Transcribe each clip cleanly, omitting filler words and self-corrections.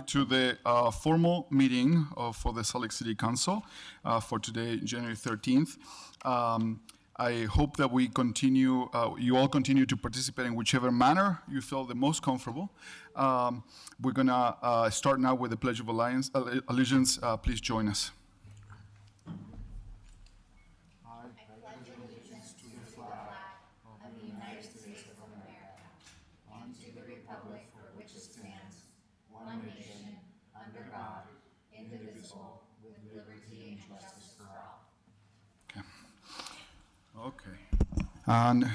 tonight to the formal meeting for the Salt Lake City Council for today, January 13th. I hope that we continue, you all continue to participate in whichever manner you feel the most comfortable. We're gonna start now with the Pledge of Allegiance. Please join us. One nation, under God, indivisible, with liberty and justice for all. Okay. And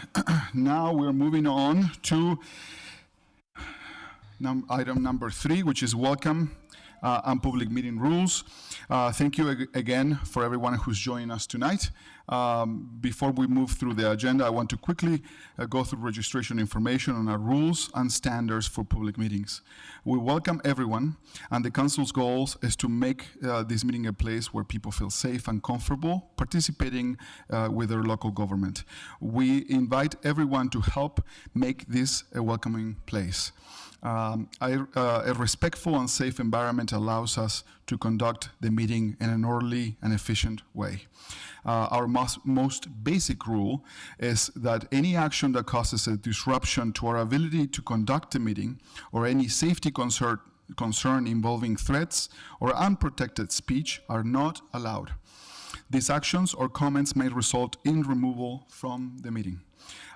now we're moving on to item number 3, which is welcome and public meeting rules. Thank you again for everyone who's joining us tonight. Before we move through the agenda, I want to quickly go through registration information on our rules and standards for public meetings. We welcome everyone, and the Council's goal is to make this meeting a place where people feel safe and comfortable participating with their local government. We invite everyone to help make this a welcoming place. A respectful and safe environment allows us to conduct the meeting in an orderly and efficient way. Our most basic rule is that any action that causes a disruption to our ability to conduct a meeting or any safety concern involving threats or unprotected speech are not allowed. These actions or comments may result in removal from the meeting.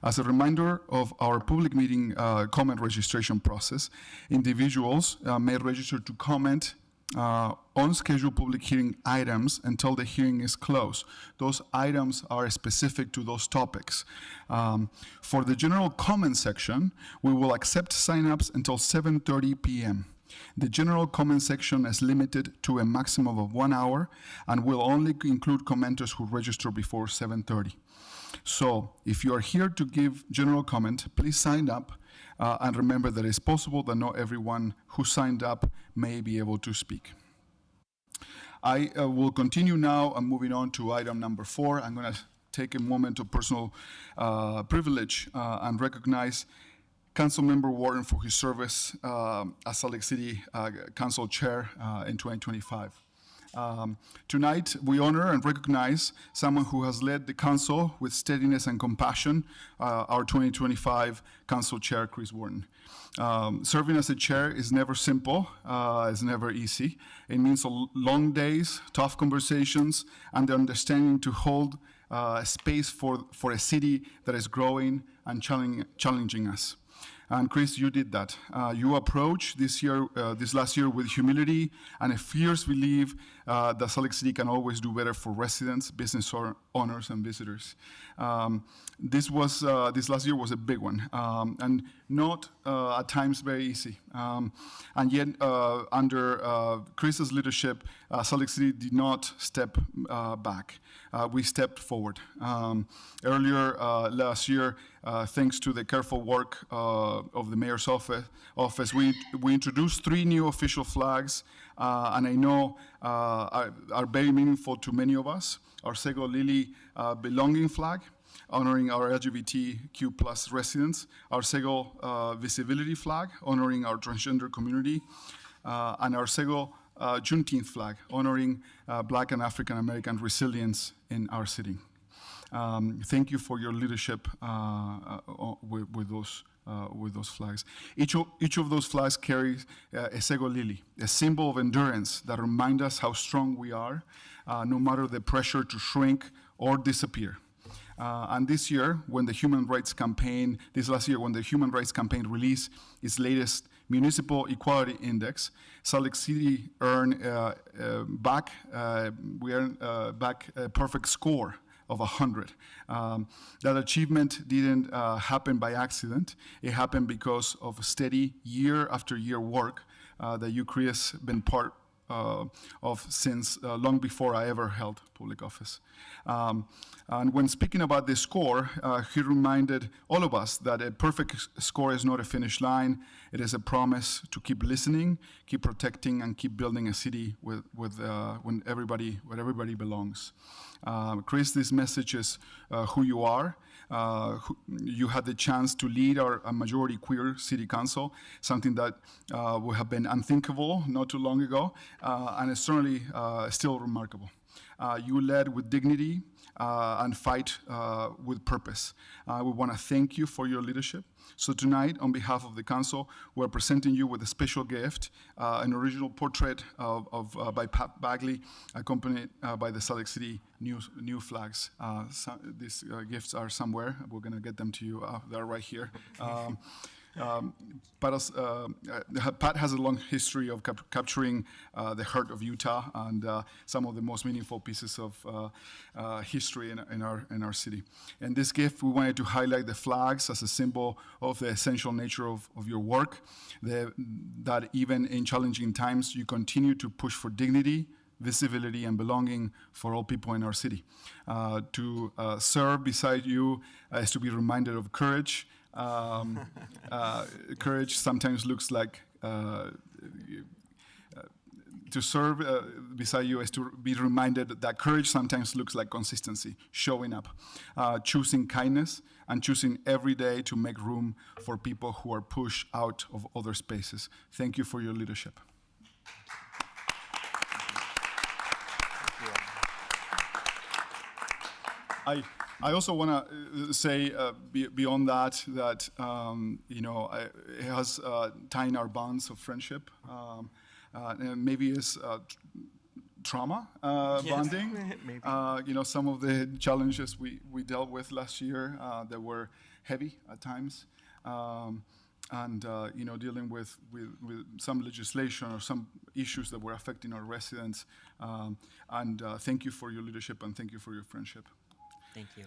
As a reminder of our public meeting comment registration process, individuals may register to comment on scheduled public hearing items until the hearing is closed. Those items are specific to those topics. For the general comment section, we will accept signups until 7:30 p.m. The general comment section is limited to a maximum of 1 hour and will only include commenters who register before 7:30. So if you are here to give general comment, please sign up and remember that it's possible that not everyone who signed up may be able to speak. I will continue now and moving on to item number 4. I'm going to take a moment of personal privilege and recognize Councilmember Warren for his service as Salt Lake City Council Chair in 2025. Tonight, we honor and recognize someone who has led the council with steadiness and compassion, our 2025 Council Chair, Chris Warden. Serving as a chair is never simple, it's never easy. It means long days, tough conversations, and the understanding to hold space for a city that is growing and challenging us. And Chris, you did that. You approached this last year with humility and a fierce belief that Salt Lake City can always do better for residents, business owners, and visitors. This last year was a big one, and not at times very easy. And yet, under Chris's leadership, Salt Lake City did not step back. We stepped forward. Earlier last year, thanks to the careful work of the mayor's office, we introduced 3 new official flags, and I know are very meaningful to many of us. Our Sego Lily belonging flag, honoring our LGBTQ plus residents, our Sego visibility flag, honoring our transgender community, and our Sego Juneteenth flag, honoring Black and African American resilience in our city. Thank you for your leadership with those flags. Each of those flags carries a Sego Lily, a symbol of endurance that reminds us how strong we are, no matter the pressure to shrink or disappear. And this last year, when the Human Rights Campaign released its latest Municipal Equality Index, Salt Lake City earned back a perfect score of 100. That achievement didn't happen by accident. It happened because of steady year after year work that you, Chris, been part of since long before I ever held public office. And when speaking about this score, he reminded all of us that a perfect score is not a finish line. It is a promise to keep listening, keep protecting, and keep building a city where everybody belongs. Chris, this message is who you are, you had the chance to lead a majority queer city council, something that would have been unthinkable not too long ago, and is certainly still remarkable. You led with dignity and fight with purpose. We want to thank you for your leadership. So tonight, on behalf of the council, we're presenting you with a special gift, an original portrait by Pat Bagley, accompanied by the Salt Lake City new flags. These gifts are somewhere. We're going to get them to you. They're right here. Pat has a long history of capturing the heart of Utah and some of the most meaningful pieces of history in our city. And this gift, we wanted to highlight the flags as a symbol of the essential nature of your work, that even in challenging times, you continue to push for dignity, visibility, and belonging for all people in our city. To serve beside you is to be reminded of courage. Courage sometimes looks like to serve beside you is to be reminded that courage sometimes looks like consistency, showing up, choosing kindness, and choosing every day to make room for people who are pushed out of other spaces. Thank you for your leadership. I also want to say beyond that it has tying our bonds of friendship, and maybe it's trauma bonding. Maybe. Some of the challenges we dealt with last year that were heavy at times, and dealing with some legislation or some issues that were affecting our residents. And thank you for your leadership and thank you for your friendship. Thank you.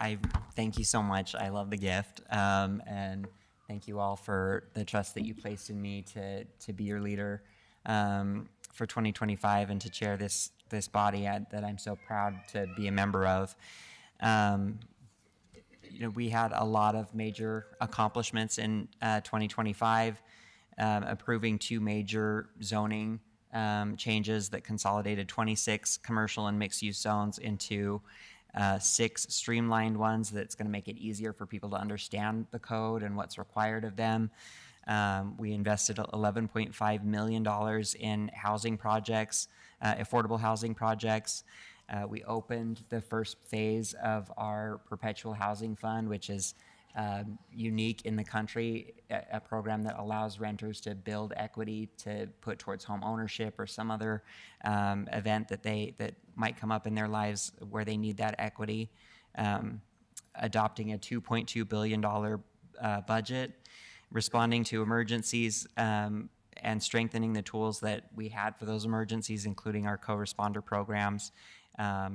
I thank you so much. I love the gift, and thank you all for the trust that you placed in me to be your leader for 2025 and to chair this body that I'm so proud to be a member of. We had a lot of major accomplishments in 2025, approving 2 major zoning changes that consolidated 26 commercial and mixed-use zones into 6 streamlined ones that's going to make it easier for people to understand the code and what's required of them. We invested $11.5 million in housing projects, affordable housing projects. We opened the first phase of our perpetual housing fund, which is unique in the country, a program that allows renters to build equity to put towards home ownership or some other event that might come up in their lives where they need that equity. Adopting a $2.2 billion budget, responding to emergencies, and strengthening the tools that we had for those emergencies, including our co-responder programs,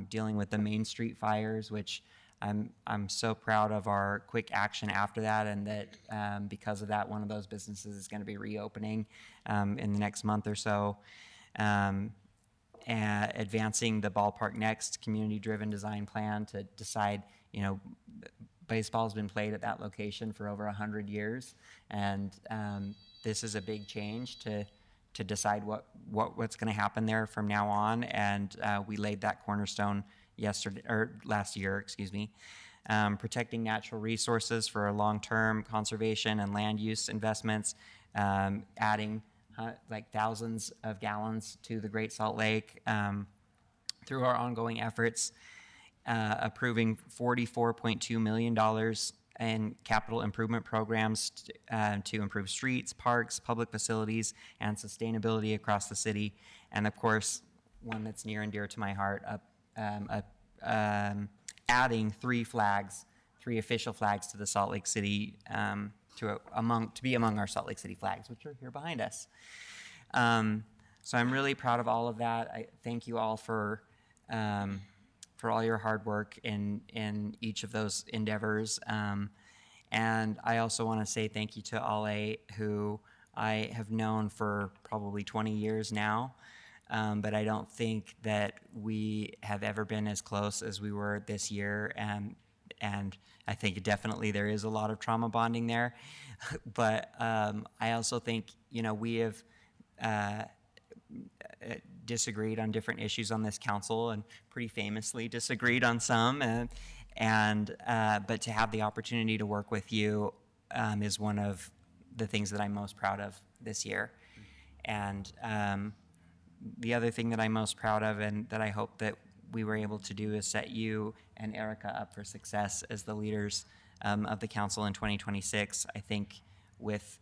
dealing with the Main Street fires, which I'm so proud of our quick action after that, and that because of that, one of those businesses is going to be reopening in the next month or so. Advancing the Ballpark Next community-driven design plan to decide, baseball's been played at that location for over 100 years, and this is a big change to decide what's going to happen there from now on, and we laid that cornerstone last year, protecting natural resources for long-term conservation and land use investments, adding thousands of gallons to the Great Salt Lake through our ongoing efforts, approving $44.2 million in capital improvement programs to improve streets, parks, public facilities, and sustainability across the city, and of course, one that's near and dear to my heart, adding 3 official flags to the Salt Lake City, to be among our Salt Lake City flags, which are here behind us. So I'm really proud of all of that. I thank you all for all your hard work in each of those endeavors. And I also want to say thank you to Ale, who I have known for probably 20 years now. But I don't think that we have ever been as close as we were this year, and I think definitely there is a lot of trauma bonding there. But I also think we have disagreed on different issues on this council and pretty famously disagreed on some. But to have the opportunity to work with you is one of the things that I'm most proud of this year. And the other thing that I'm most proud of and that I hope that we were able to do is set you and Erica up for success as the leaders of the council in 2026. I think with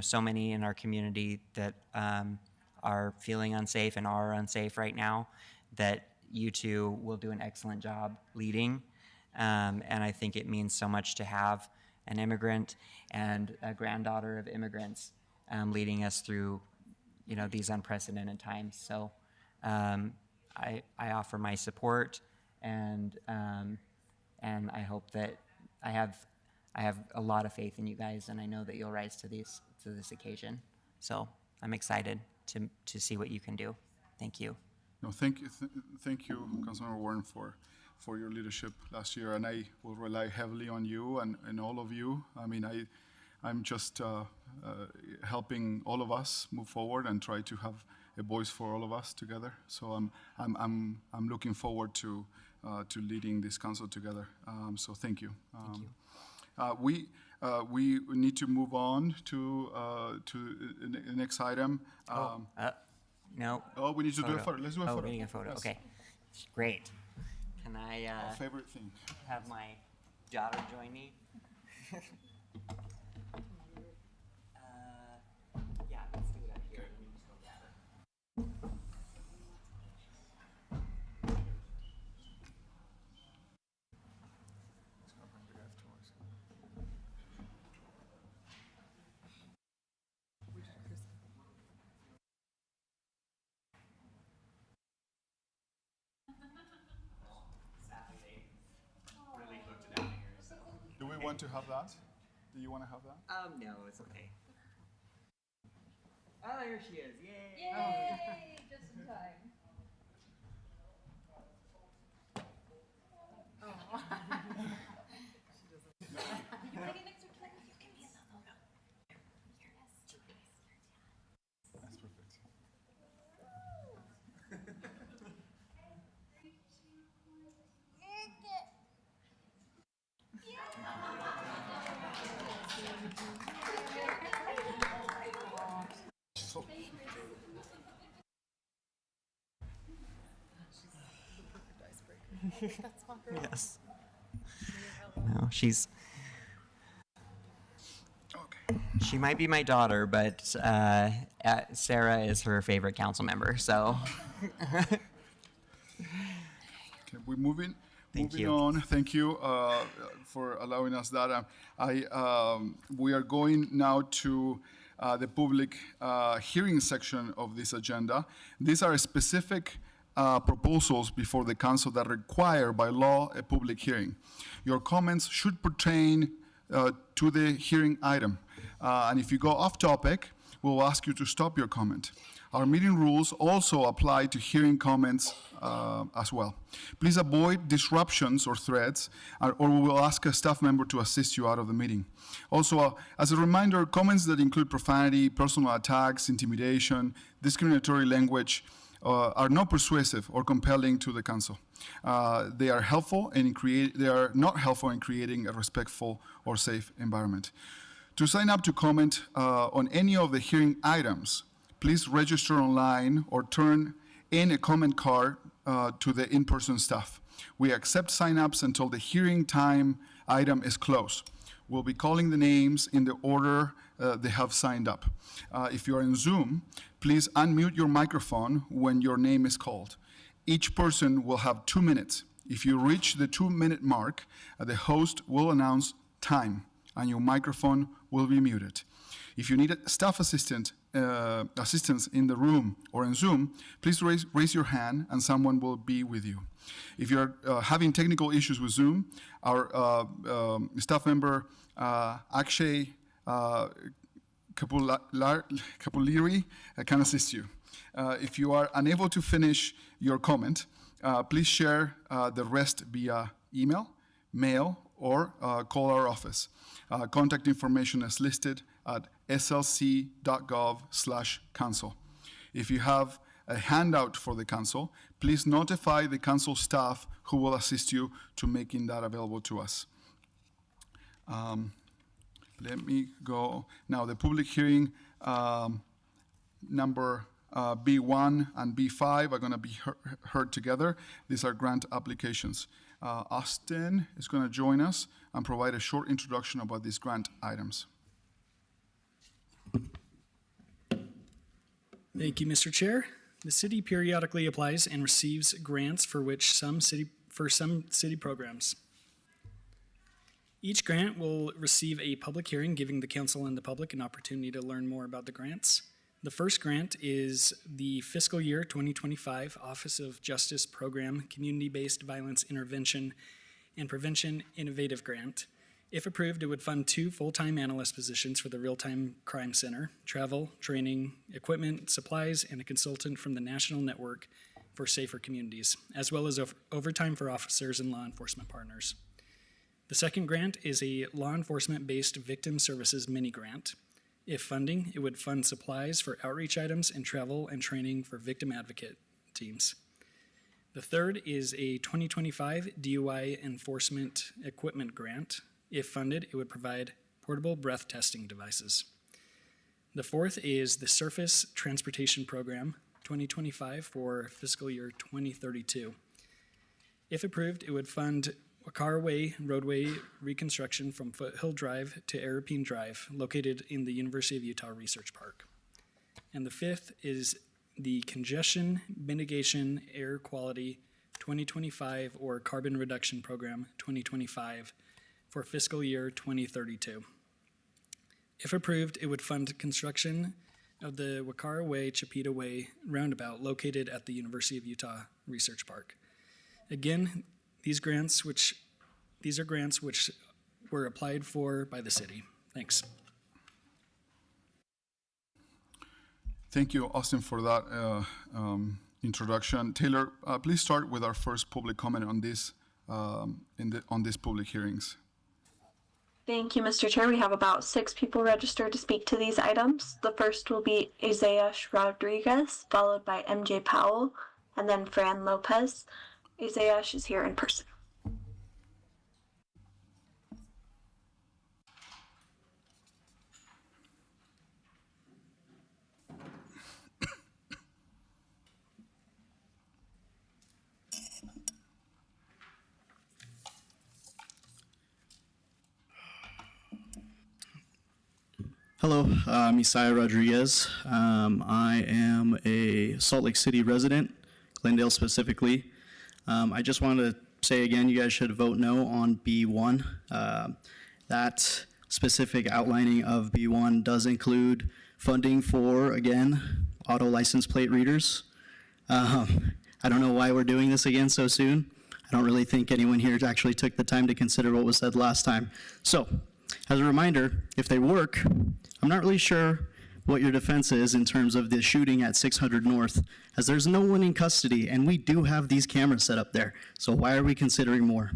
so many in our community that are feeling unsafe and are unsafe right now, that you two will do an excellent job leading. And I think it means so much to have an immigrant and a granddaughter of immigrants leading us through these unprecedented times. So I offer my support, and I hope that I have a lot of faith in you guys, and I know that you'll rise to this occasion. So I'm excited to see what you can do. Thank you. No, thank you, Councilmember Warren, for your leadership last year, and I will rely heavily on you and all of you. I mean, I'm just helping all of us move forward and try to have a voice for all of us together. So I'm looking forward to leading this council together. So thank you. Thank you. We need to move on to the next item. No. Oh, we need to do a photo. Let's do a photo. Oh, we need a photo. Yes. Okay. Great. Can I Our favorite thing. have my daughter join me? Yeah, let's do it up here. Let me just go grab her. Do we want to have that? Do you want to have that? No, it's okay. Oh, there she is. Yay! Yay! Just in time. That's perfect. So, Yes. No, she's. okay. She might be my daughter, but Sarah is her favorite council member. So. Okay, we're moving. Thank Moving you. on. Thank you for allowing us that. We are going now to the public hearing section of this agenda. These are specific proposals before the council that require by law a public hearing. Your comments should pertain to the hearing item. And if you go off topic, we'll ask you to stop your comment. Our meeting rules also apply to hearing comments as well. Please avoid disruptions or threats, or we will ask a staff member to assist you out of the meeting. Also, as a reminder, comments that include profanity, personal attacks, intimidation, discriminatory language are not persuasive or compelling to the council. They are not helpful in creating a respectful or safe environment. To sign up to comment on any of the hearing items, please register online or turn in a comment card to the in-person staff. We accept sign-ups until the hearing time item is closed. We'll be calling the names in the order they have signed up. If you are in Zoom, please unmute your microphone when your name is called. Each person will have 2 minutes. If you reach the 2-minute mark, the host will announce time and your microphone will be muted. If you need staff assistance in the room or in Zoom, please raise your hand and someone will be with you. If you're having technical issues with Zoom, our staff member Akshay Kapuliri can assist you. If you are unable to finish your comment, please share the rest via email, mail, or call our office. Contact information is listed at slc.gov/council. If you have a handout for the council, please notify the council staff who will assist you to making that available to us. Let me go. Now, the public hearing number B1 and B5 are going to be heard together. These are grant applications. Austin is going to join us and provide a short introduction about these grant items. Thank you, Mr. Chair. The city periodically applies and receives grants for some city programs. Each grant will receive a public hearing, giving the council and the public an opportunity to learn more about the grants. The first grant is the fiscal year 2025 Office of Justice Program Community-Based Violence Intervention and Prevention Innovative Grant. If approved, it would fund 2 full-time analyst positions for the Real-Time Crime Center, travel, training, equipment, supplies, and a consultant from the National Network for Safer Communities, as well as overtime for officers and law enforcement partners. The second grant is a law enforcement-based victim services mini-grant. If funding, it would fund supplies for outreach items and travel and training for victim advocate teams. The third is a 2025 DUI enforcement equipment grant. If funded, it would provide portable breath testing devices. The fourth is the Surface Transportation Program 2025 for fiscal year 2032. If approved, it would fund Wakara Way roadway reconstruction from Foothill Drive to Arapeen Drive, located in the University of Utah Research Park. And the fifth is the Congestion Mitigation Air Quality 2025 or Carbon Reduction Program 2025 for fiscal year 2032. If approved, it would fund construction of the Wakara Way Chipeta Way roundabout located at the University of Utah Research Park. Again, these are grants which were applied for by the city. Thanks. Thank you, Austin, for that introduction. Taylor, please start with our first public comment on this on these public hearings. Thank you, Mr. Chair. We have about 6 people registered to speak to these items. The first will be Isaiah Rodriguez, followed by MJ Powell, and then Fran Lopez. Isaiah is here in person. Hello, I'm Isaiah Rodriguez. I am a Salt Lake City resident, Glendale specifically. I just wanted to say again, you guys should vote no on B1. That specific outlining of B1 does include funding for, again, auto license plate readers. I don't know why we're doing this again so soon. I don't really think anyone here actually took the time to consider what was said last time. So, as a reminder, if they work, I'm not really sure what your defense is in terms of the shooting at 600 North, as there's no one in custody, and we do have these cameras set up there. So why are we considering more?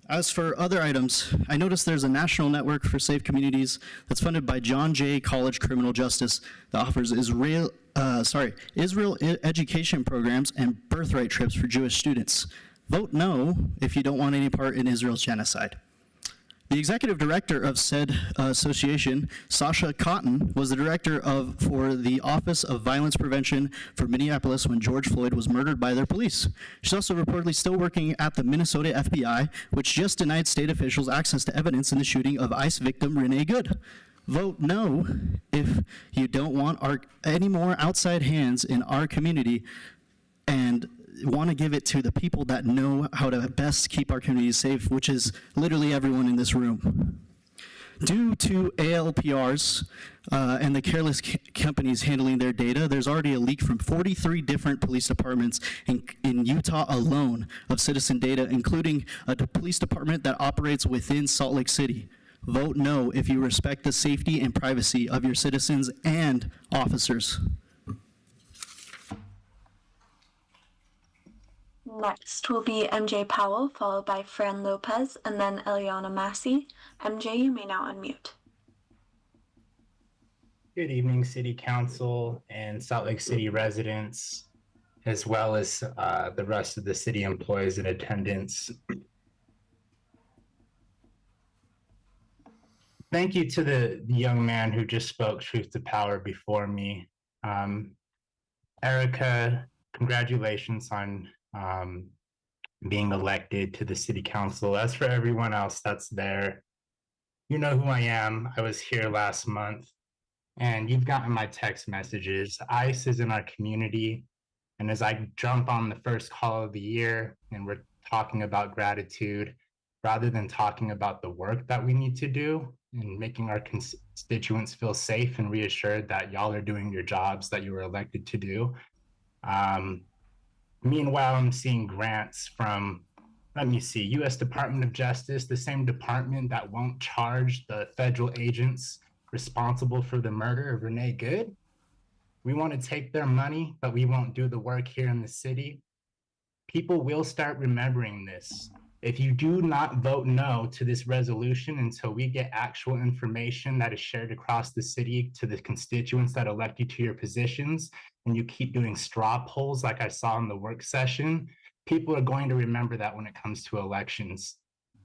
As for other items, I noticed there's a national network for safe communities that's funded by John Jay College Criminal Justice that offers Israel education programs and birthright trips for Jewish students. Vote no if you don't want any part in Israel's genocide. The executive director of said association, Sasha Cotton, was the director for the Office of Violence Prevention for Minneapolis when George Floyd was murdered by their police. She's also reportedly still working at the Minnesota FBI, which just denied state officials access to evidence in the shooting of ICE victim Renee Good. Vote no if you don't want any more outside hands in our community and want to give it to the people that know how to best keep our communities safe, which is literally everyone in this room. Due to ALPRs and the careless companies handling their data, there's already a leak from 43 different police departments in Utah alone of citizen data, including a police department that operates within Salt Lake City. Vote no if you respect the safety and privacy of your citizens and officers. Next will be MJ Powell, followed by Fran Lopez, and then Eliana Massey. MJ, you may now unmute. Good evening, City Council and Salt Lake City residents, as well as the rest of the city employees in attendance. Thank you to the young man who just spoke truth to power before me. Erica, congratulations on being elected to the City Council. As for everyone else that's there, you know who I am. I was here last month. And you've gotten my text messages. ICE is in our community. And as I jump on the first call of the year and we're talking about gratitude, rather than talking about the work that we need to do and making our constituents feel safe and reassured that y'all are doing your jobs that you were elected to do. Meanwhile, I'm seeing grants from, let me see, U.S. Department of Justice, the same department that won't charge the federal agents responsible for the murder of Renee Good. We want to take their money, but we won't do the work here in the city. People will start remembering this. If you do not vote no to this resolution until we get actual information that is shared across the city to the constituents that elect you to your positions, and you keep doing straw polls like I saw in the work session, people are going to remember that when it comes to elections.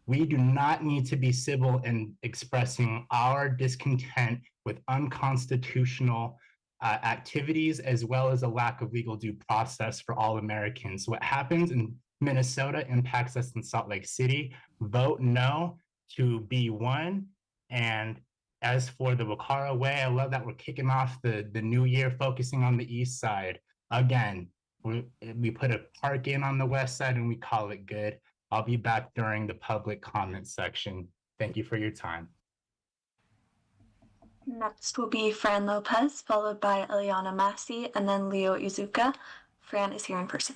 We do not need to be civil in expressing our discontent with unconstitutional activities, as well as a lack of legal due process for all Americans. What happens in Minnesota impacts us in Salt Lake City. Vote no to B1. And as for the Wacara Way, I love that we're kicking off the new year focusing on the east side. Again, we put a park in on the west side and we call it good. I'll be back during the public comment section. Thank you for your time. Next will be Fran Lopez, followed by Eliana Massey, and then Leo Izuka. Fran is here in person.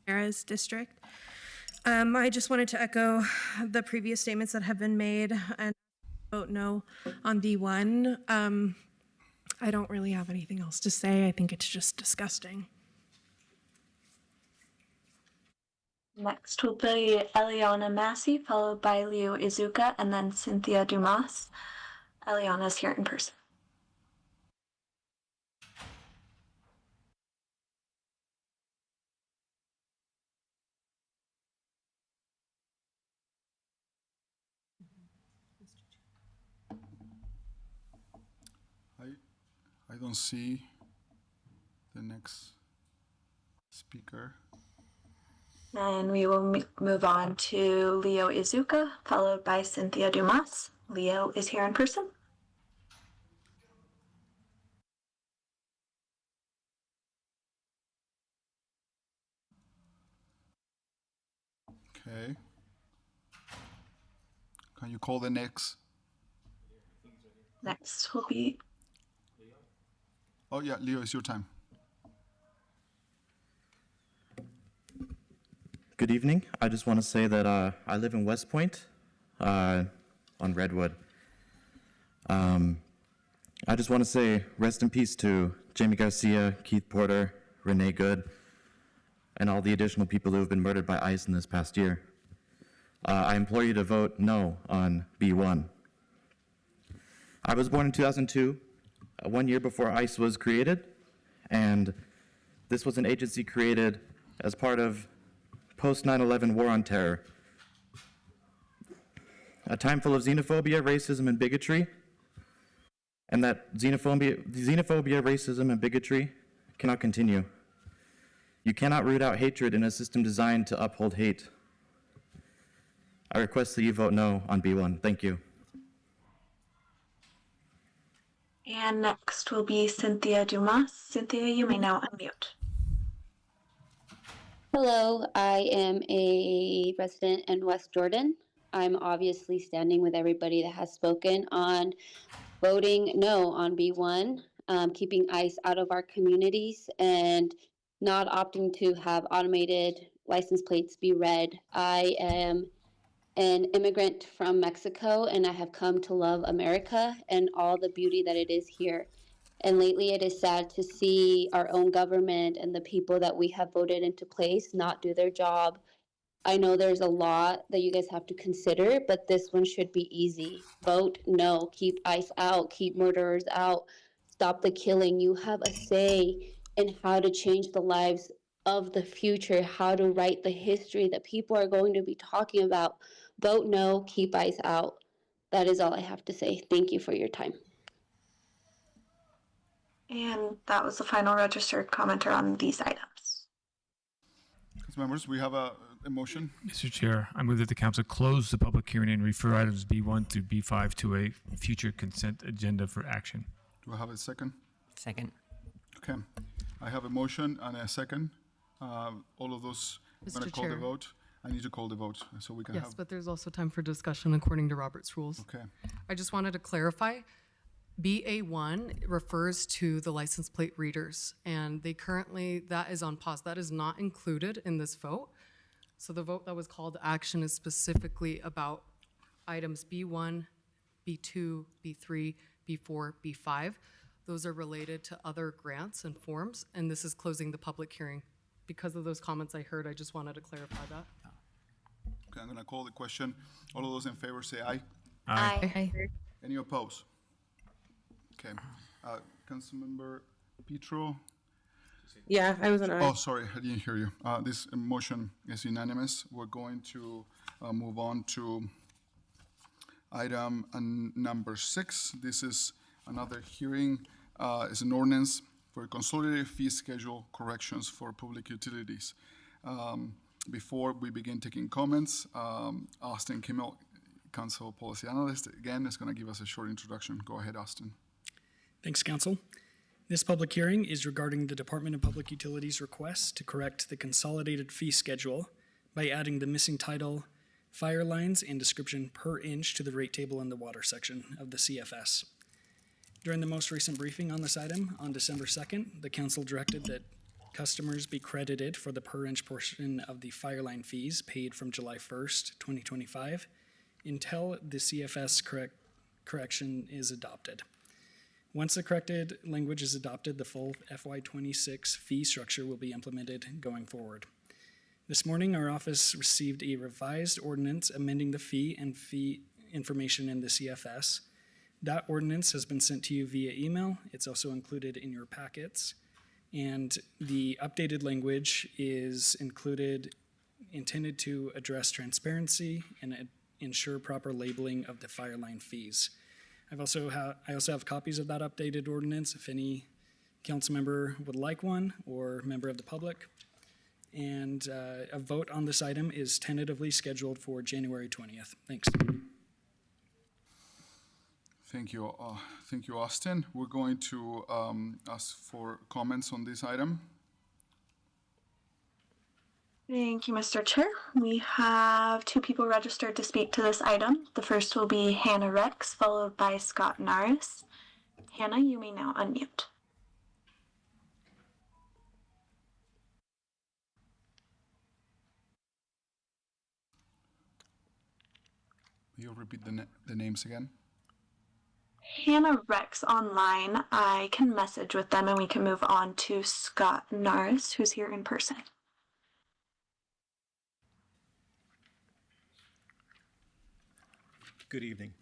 Ramirez District. I just wanted to echo the previous statements that have been made and vote no on B1. I don't really have anything else to say. I think it's just disgusting. Next will be Eliana Massey, followed by Leo Izuka, and then Cynthia Dumas. Eliana is here in person. I don't see the next speaker. And we will move on to Leo Izuka, followed by Cynthia Dumas. Leo is here in person. Okay. Can you call the next? Next will be Oh yeah, Leo, it's your time. Good evening. I just want to say that I live in West Point on Redwood. I just want to say rest in peace to Jamie Garcia, Keith Porter, Renee Good, and all the additional people who have been murdered by ICE in this past year. I implore you to vote no on B1. I was born in 2002, 1 year before ICE was created, and this was an agency created as part of post 9/11 war on terror. A time full of xenophobia, racism, and bigotry, and that xenophobia, racism, and bigotry cannot continue. You cannot root out hatred in a system designed to uphold hate. I request that you vote no on B1. Thank you. And next will be Cynthia Dumas. Cynthia, you may now unmute. Hello, I am a resident in West Jordan. I'm obviously standing with everybody that has spoken on voting no on B1, keeping ICE out of our communities and not opting to have automated license plates be read. I am an immigrant from Mexico, and I have come to love America and all the beauty that it is here. And lately it is sad to see our own government and the people that we have voted into place not do their job I know there's a lot that you guys have to consider, but this one should be easy. Vote no, keep ICE out, keep murderers out, stop the killing. You have a say in how to change the lives of the future, how to write the history that people are going to be talking about. Vote no, keep ICE out. That is all I have to say. Thank you for your time. And that was the final registered commenter on these items. Council members, we have a motion. Mr. Chair, I move that the council close the public hearing and refer items B1 through B5 to a future consent agenda for action. Do I have a second? Second. Okay. I have a motion and a second. All of those, I'm going to Mr. call the Chair. vote. I need to call the vote so we can Yes, have. but there's also time for discussion according to Robert's rules. Okay. I just wanted to clarify, BA1 refers to the license plate readers, and that is on pause. That is not included in this vote. So the vote that was called to action is specifically about items B1, B2, B3, B4, B5. Those are related to other grants and forms, and this is closing the public hearing. Because of those comments I heard, I just wanted to clarify that. Okay, I'm going to call the question. All of those in favor say aye. Aye. Any opposed? Okay. Councilmember Petro. Yeah, I was an aye. Oh, sorry, I didn't hear you. This motion is unanimous. We're going to move on to item number 6. This is another hearing. It's an ordinance for consolidated fee schedule corrections for public utilities. Before we begin taking comments, Austin Kimmel, Council Policy Analyst, again, is going to give us a short introduction. Go ahead, Austin. Thanks, Council. This public hearing is regarding the Department of Public Utilities' request to correct the consolidated fee schedule by adding the missing title, fire lines, and description per inch to the rate table in the water section of the CFS. During the most recent briefing on this item, on December 2nd, the council directed that customers be credited for the per inch portion of the fire line fees paid from July 1st, 2025, until the CFS correction is adopted. Once the corrected language is adopted, the full FY26 fee structure will be implemented going forward. This morning, our office received a revised ordinance amending the fee and fee information in the CFS. That ordinance has been sent to you via email. It's also included in your packets. And the updated language is intended to address transparency and ensure proper labeling of the fire line fees. I also have copies of that updated ordinance if any council member would like one or member of the public. And a vote on this item is tentatively scheduled for January 20th. Thanks. Thank you, Austin. We're going to ask for comments on this item. Thank you, Mr. Chair. We have 2 people registered to speak to this item. The first will be Hannah Rex, followed by Scott Naris. Hannah, you may now unmute. You'll repeat the names again? Hannah Rex online. I can message with them and we can move on to Scott Naris, who's here in person. Good evening.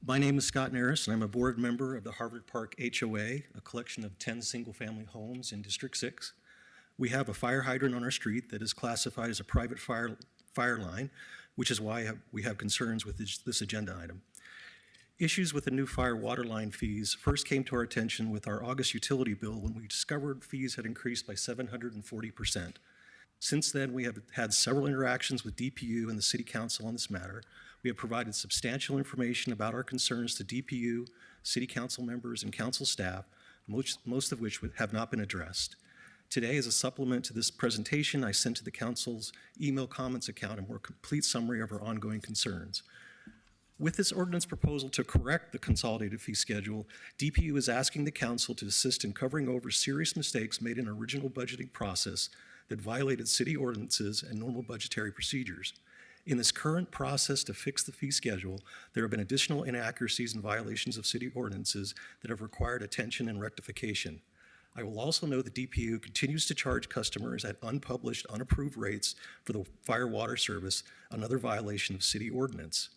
My name is Scott Naris, and I'm a board member of the Harvard Park HOA, a collection of 10 single-family homes in District 6. We have a fire hydrant on our street that is classified as a private fire line, which is why we have concerns with this agenda item. Issues with the new fire water line fees first came to our attention with our August utility bill when we discovered fees had increased by 740%. Since then, we have had several interactions with DPU and the City Council on this matter. We have provided substantial information about our concerns to DPU, City Council members, and Council staff, most of which have not been addressed. Today, as a supplement to this presentation, I sent to the Council's email comments account a more complete summary of our ongoing concerns. With this ordinance proposal to correct the consolidated fee schedule, DPU is asking the Council to assist in covering over serious mistakes made in our original budgeting process that violated city ordinances and normal budgetary procedures. In this current process to fix the fee schedule, there have been additional inaccuracies and violations of city ordinances that have required attention and rectification. I will also note the DPU continues to charge customers at unpublished, unapproved rates for the fire water service, another violation of city ordinance.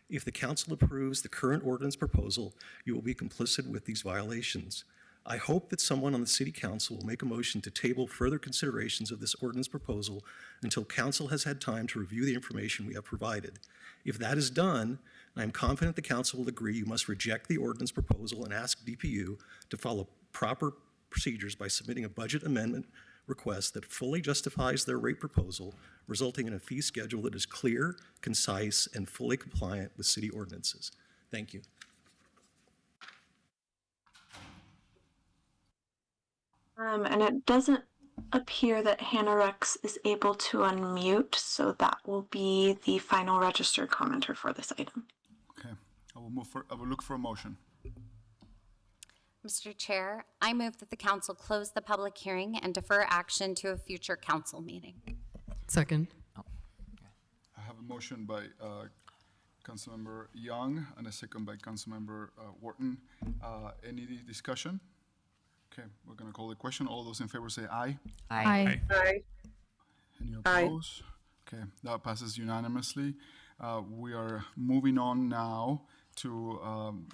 If the council approves the current ordinance proposal, you will be complicit with these violations. I hope that someone on the city council will make a motion to table further considerations of this ordinance proposal until council has had time to review the information we have provided. If that is done, I am confident the council will agree you must reject the ordinance proposal and ask DPU to follow proper procedures by submitting a budget amendment request that fully justifies their rate proposal, resulting in a fee schedule that is clear, concise, and fully compliant with city ordinances. Thank you. And it doesn't appear that Hannah Rex is able to unmute, so that will be the final registered commenter for this item. Okay, I will look for a motion. Mr. Chair, I move that the council close the public hearing and defer action to a future council meeting. Second. I have a motion by Councilmember Young and a second by Councilmember Wharton. Any discussion? Okay, we're gonna call the question. All those in favor say aye. Aye. Aye. Any Aye. opposed? Okay, that passes unanimously. We are moving on now to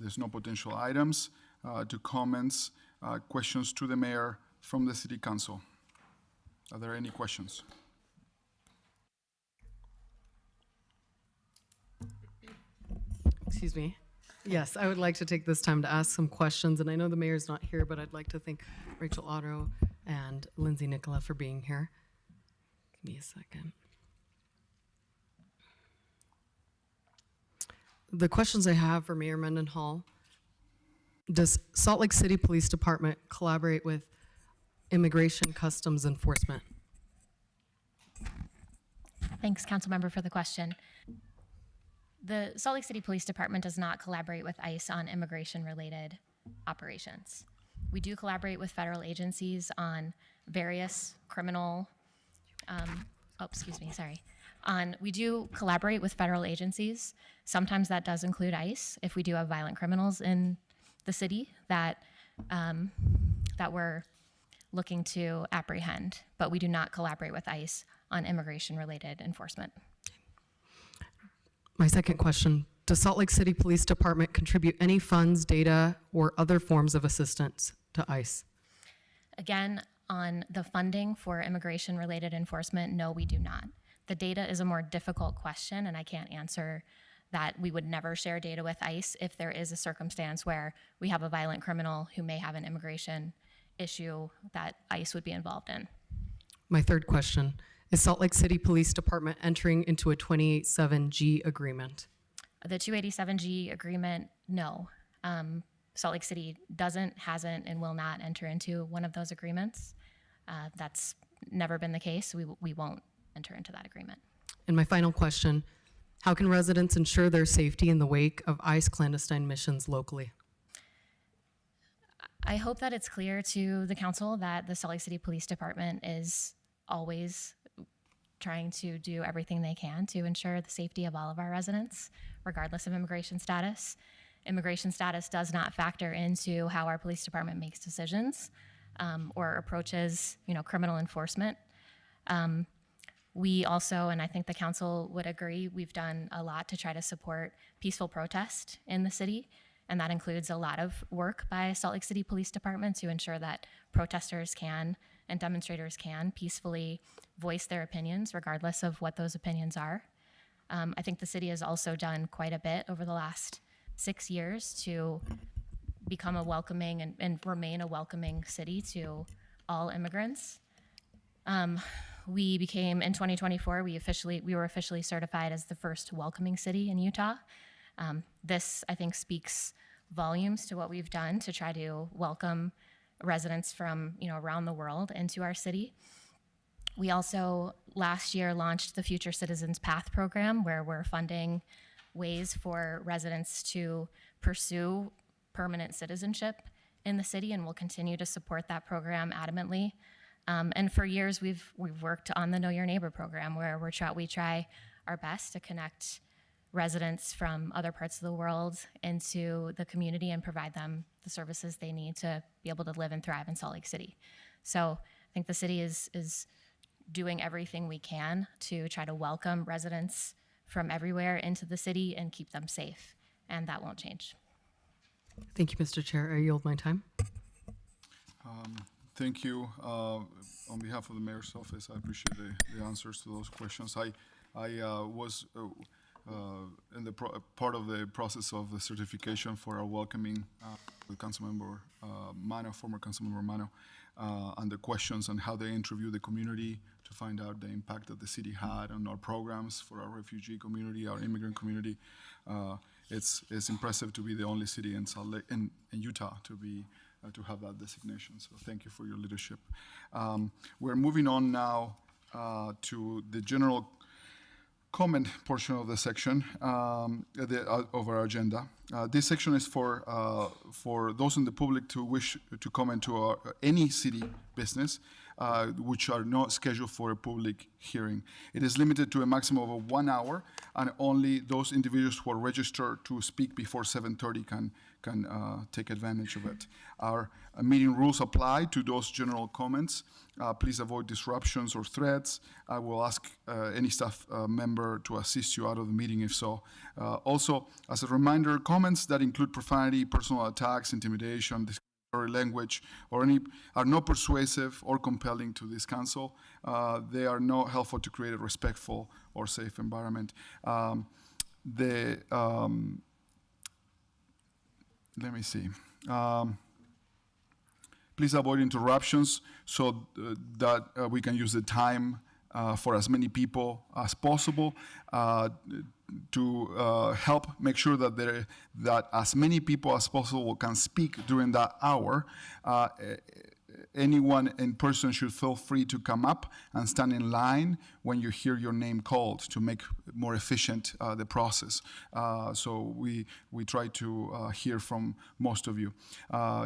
there's no potential items, to comments, questions to the mayor from the city council. Are there any questions? Excuse me. Yes, I would like to take this time to ask some questions, and I know the mayor's not here, but I'd like to thank Rachel Otto and Lindsay Nicola for being here. Give me a second. The questions I have for Mayor Mendenhall: does Salt Lake City Police Department collaborate with Immigration Customs Enforcement? Thanks, Councilmember, for the question. The Salt Lake City Police Department does not collaborate with ICE on immigration-related operations. We do collaborate with federal agencies on various criminal, we do collaborate with federal agencies. Sometimes that does include ICE if we do have violent criminals in the city that we're looking to apprehend, but we do not collaborate with ICE on immigration-related enforcement. My second question: does Salt Lake City Police Department contribute any funds, data, or other forms of assistance to ICE? Again, on the funding for immigration-related enforcement, no, we do not. The data is a more difficult question, and I can't answer that. We would never share data with ICE if there is a circumstance where we have a violent criminal who may have an immigration issue that ICE would be involved in. My third question: is Salt Lake City Police Department entering into a 287G agreement? The 287G agreement, no. Salt Lake City hasn't, and will not enter into one of those agreements. That's never been the case. We won't enter into that agreement. And my final question: how can residents ensure their safety in the wake of ICE clandestine missions locally? I hope that it's clear to the council that the Salt Lake City Police Department is always trying to do everything they can to ensure the safety of all of our residents, regardless of immigration status. Immigration status does not factor into how our police department makes decisions or approaches, criminal enforcement. We also, and I think the council would agree, we've done a lot to try to support peaceful protest in the city, and that includes a lot of work by Salt Lake City Police Department to ensure that protesters can and demonstrators can peacefully voice their opinions, regardless of what those opinions are. I think the city has also done quite a bit over the last 6 years to become a welcoming and remain a welcoming city to all immigrants. We became, in 2024, we were officially certified as the first welcoming city in Utah. This, I think, speaks volumes to what we've done to try to welcome residents from around the world into our city. We also last year launched the Future Citizens Path program, where we're funding ways for residents to pursue permanent citizenship in the city, and we'll continue to support that program adamantly. And for years, we've worked on the Know Your Neighbor program, where we try our best to connect residents from other parts of the world into the community and provide them the services they need to be able to live and thrive in Salt Lake City. So I think the city is doing everything we can to try to welcome residents from everywhere into the city and keep them safe, and that won't change. Thank you, Mr. Chair. I yield my time. Thank you. On behalf of the mayor's office, I appreciate the answers to those questions. I was in the part of the process of the certification for our welcoming with Councilmember Mano, former Councilmember Mano, and the questions on how they interview the community to find out the impact that the city had on our programs for our refugee community, our immigrant community. It's impressive to be the only city in Salt Lake, in Utah to have that designation. So thank you for your leadership. We're moving on now to the general comment portion of the section of our agenda. This section is for those in the public to wish to comment to any city business which are not scheduled for a public hearing. It is limited to a maximum of 1 hour, and only those individuals who are registered to speak before 7:30 can take advantage of it. Our meeting rules apply to those general comments. Please avoid disruptions or threats. I will ask any staff member to assist you out of the meeting if so. Also, as a reminder, comments that include profanity, personal attacks, intimidation, discriminatory language, or any are not persuasive or compelling to this council. They are not helpful to create a respectful or safe environment. Let me see. Please avoid interruptions so that we can use the time for as many people as possible to help make sure that as many people as possible can speak during that hour. Anyone in person should feel free to come up and stand in line when you hear your name called to make more efficient the process. So we try to hear from most of you.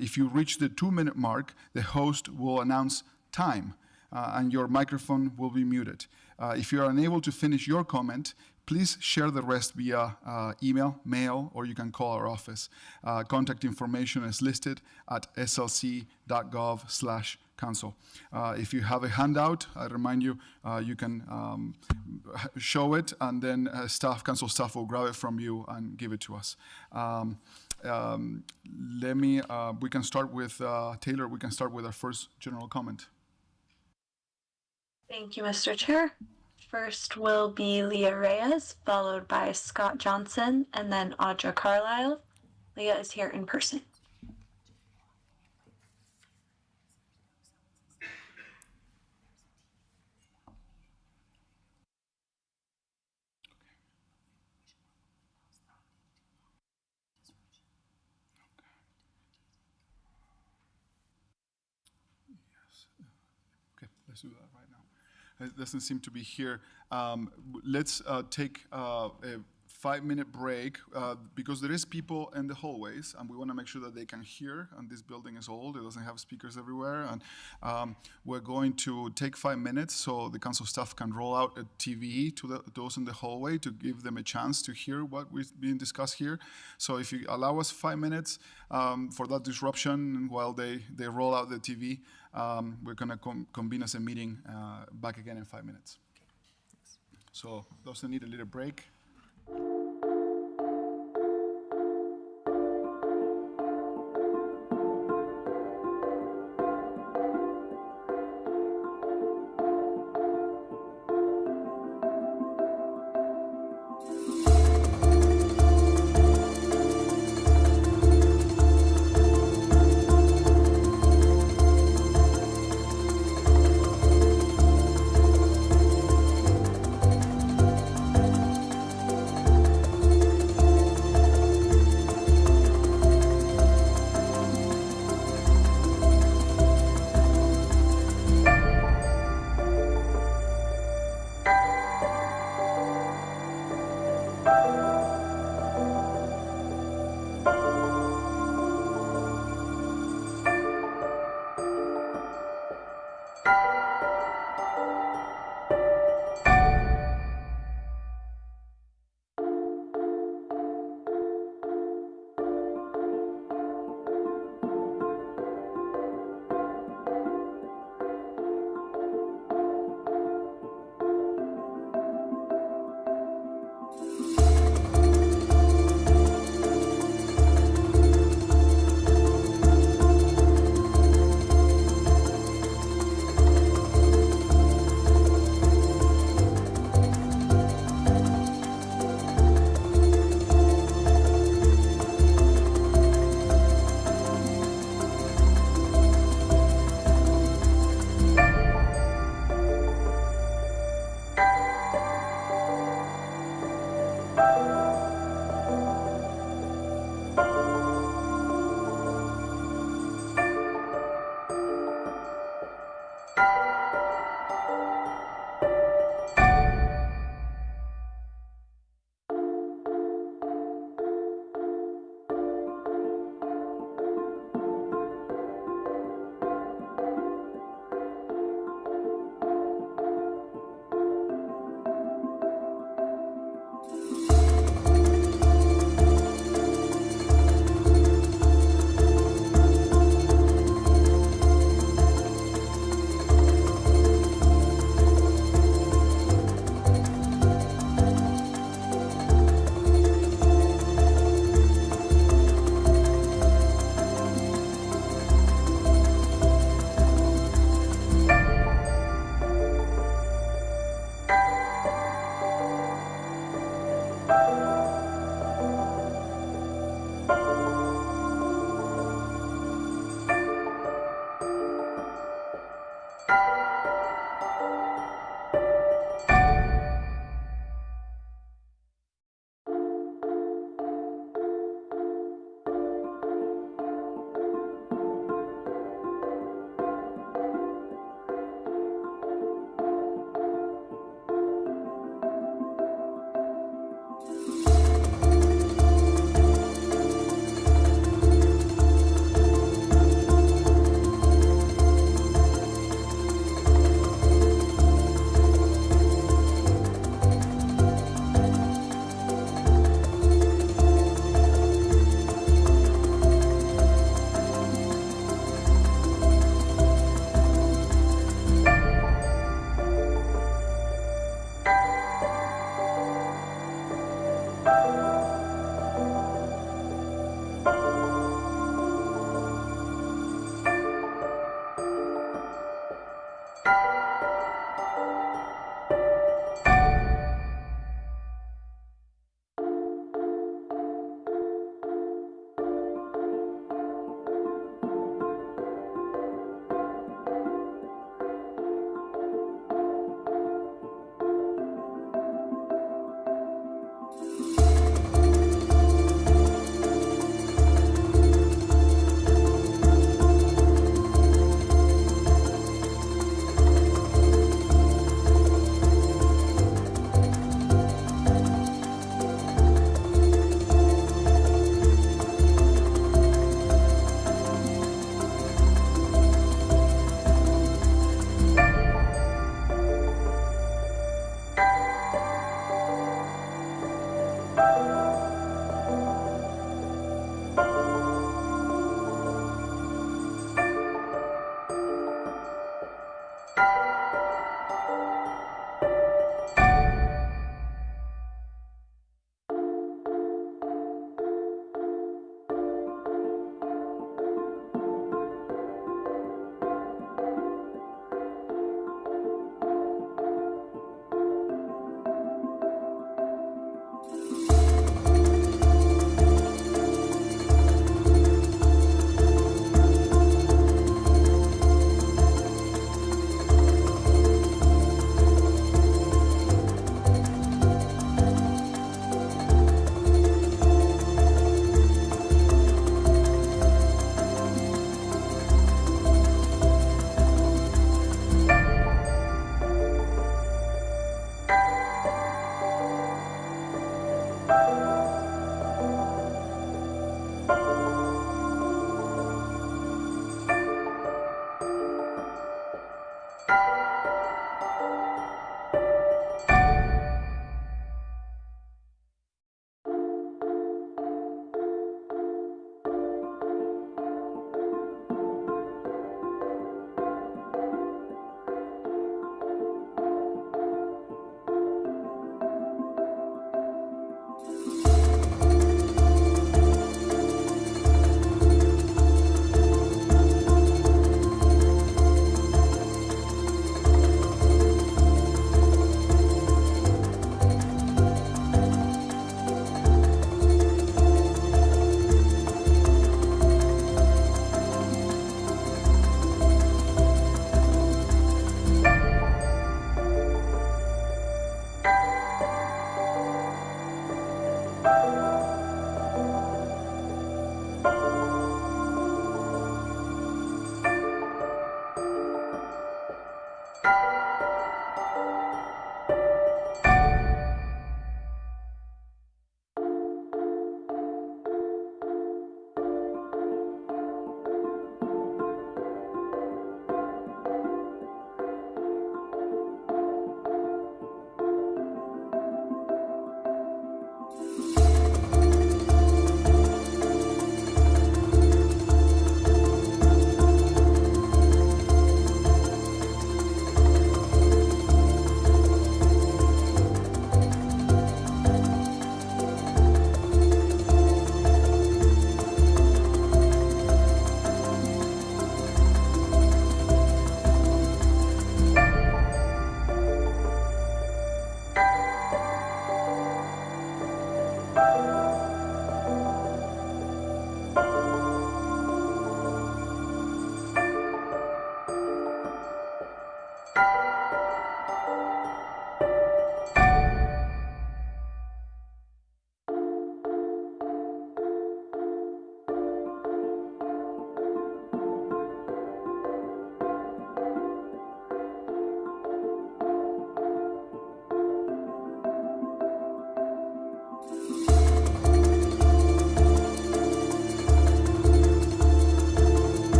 If you reach the 2-minute mark, the host will announce time and your microphone will be muted. If you are unable to finish your comment, please share the rest via email, mail, or you can call our office. Contact information is listed at slc.gov/council. If you have a handout, I remind you, you can show it, and then council staff will grab it from you and give it to us. We can start with Taylor. We can start with our first general comment. Thank you, Mr. Chair. First will be Leah Reyes, followed by Scott Johnson, and then Audra Carlisle. Leah is here in person. Okay, let's do that right now. It doesn't seem to be here. Let's take a 5-minute break because there is people in the hallways, and we want to make sure that they can hear. And this building is old; it doesn't have speakers everywhere. And we're going to take 5 minutes so the council staff can roll out a TV to those in the hallway to give them a chance to hear what we've been discussed here. So if you allow us 5 minutes for that disruption while they roll out the TV, we're going to convene as a meeting back again in 5 minutes. So those that need a little break.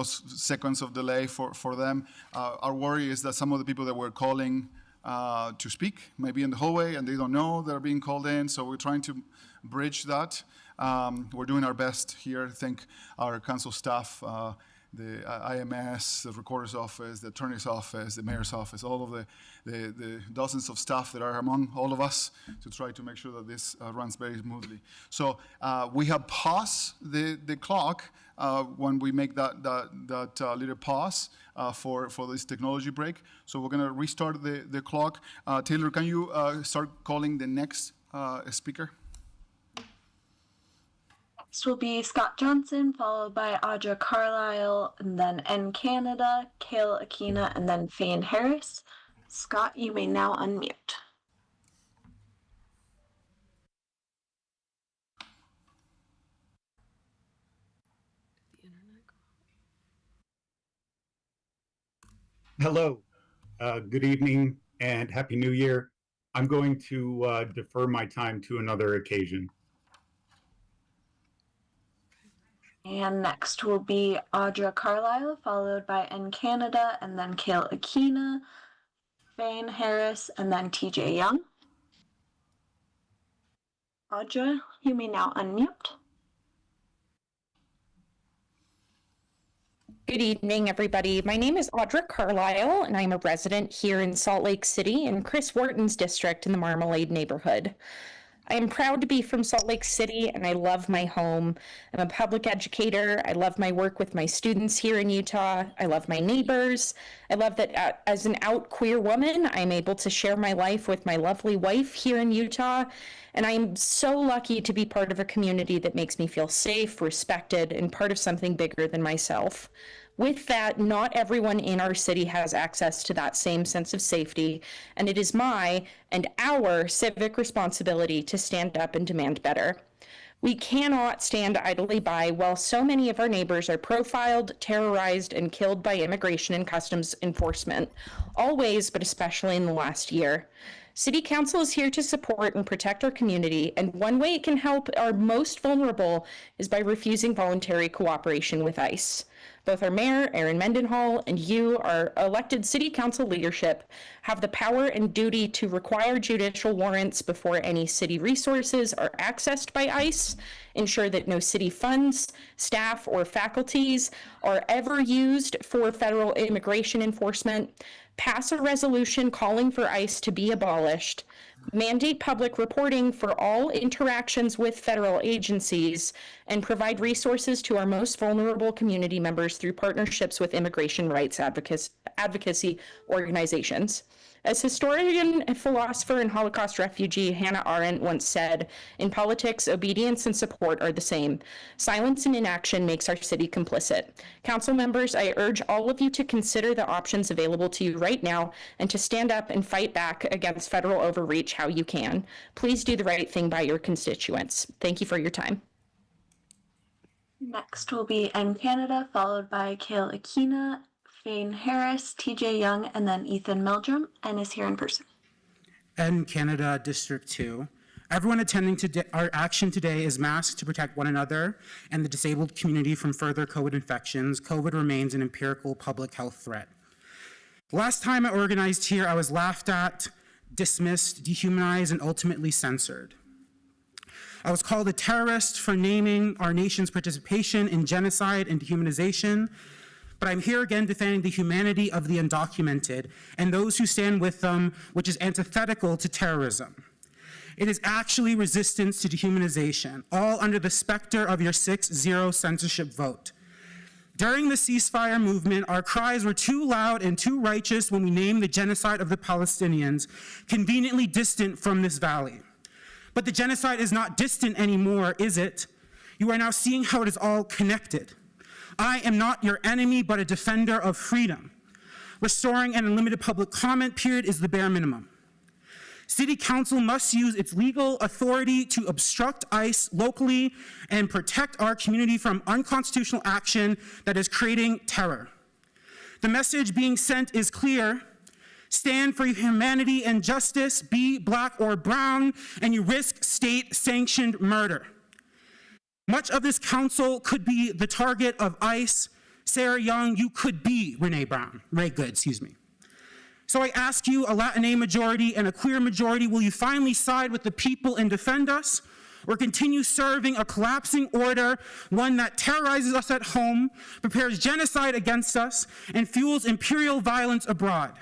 those seconds of delay for them. Our worry is that some of the people that we're calling to speak may be in the hallway and they don't know they're being called in, so we're trying to bridge that. We're doing our best here. Thank our council staff, the IMS, the recorder's office, the attorney's office, the mayor's office, all of the dozens of staff that are among all of us to try to make sure that this runs very smoothly. So we have paused the clock when we make that little pause for this technology break. So we're going to restart the clock. Taylor, can you start calling the next speaker? Next will be Scott Johnson, followed by Audra Carlisle, and then N Canada, Kale Akina, and then Fane Harris. Scott, you may now unmute. Hello, good evening, and Happy New Year. I'm going to defer my time to another occasion. And next will be Audra Carlisle, followed by N Canada, and then Kale Akina, Fane Harris, and then TJ Young. Audra, you may now unmute. Good evening, everybody. My name is Audra Carlisle, and I'm a resident here in Salt Lake City in Chris Wharton's district in the Marmalade neighborhood. I am proud to be from Salt Lake City, and I love my home. I'm a public educator. I love my work with my students here in Utah. I love my neighbors. I love that as an out queer woman, I'm able to share my life with my lovely wife here in Utah. And I'm so lucky to be part of a community that makes me feel safe, respected, and part of something bigger than myself. With that, not everyone in our city has access to that same sense of safety, and it is my and our civic responsibility to stand up and demand better. We cannot stand idly by while so many of our neighbors are profiled, terrorized, and killed by immigration and customs enforcement, always, but especially in the last year. City Council is here to support and protect our community, and one way it can help our most vulnerable is by refusing voluntary cooperation with ICE. Both our mayor, Aaron Mendenhall, and you, our elected City Council leadership, have the power and duty to require judicial warrants before any city resources are accessed by ICE, ensure that no city funds, staff, or faculties are ever used for federal immigration enforcement, pass a resolution calling for ICE to be abolished, mandate public reporting for all interactions with federal agencies, and provide resources to our most vulnerable community members through partnerships with immigration rights advocacy organizations. As historian, philosopher, and Holocaust refugee Hannah Arendt once said, in politics, obedience and support are the same. Silence and inaction makes our city complicit. Council members, I urge all of you to consider the options available to you right now and to stand up and fight back against federal overreach how you can. Please do the right thing by your constituents. Thank you for your time. Next will be N Canada, followed by Kale Akina, Fane Harris, TJ Young, and then Ethan Meldrum, and is here in person. N Canada, District 2. Everyone attending our action today is masked to protect one another and the disabled community from further COVID infections. COVID remains an empirical public health threat. Last time I organized here, I was laughed at, dismissed, dehumanized, and ultimately censored. I was called a terrorist for naming our nation's participation in genocide and dehumanization. But I'm here again defending the humanity of the undocumented and those who stand with them, which is antithetical to terrorism. It is actually resistance to dehumanization, all under the specter of your 6-0 censorship vote. During the ceasefire movement, our cries were too loud and too righteous when we named the genocide of the Palestinians, conveniently distant from this valley. But the genocide is not distant anymore, is it? You are now seeing how it is all connected. I am not your enemy, but a defender of freedom. Restoring an unlimited public comment period is the bare minimum. City Council must use its legal authority to obstruct ICE locally and protect our community from unconstitutional action that is creating terror. The message being sent is clear. Stand for humanity and justice, be black or brown, and you risk state-sanctioned murder. Much of this council could be the target of ICE, Sarah Young, you could be Renee Good, excuse me. So I ask you, a Latina majority and a queer majority, will you finally side with the people and defend us, or continue serving a collapsing order, one that terrorizes us at home, prepares genocide against us, and fuels imperial violence abroad?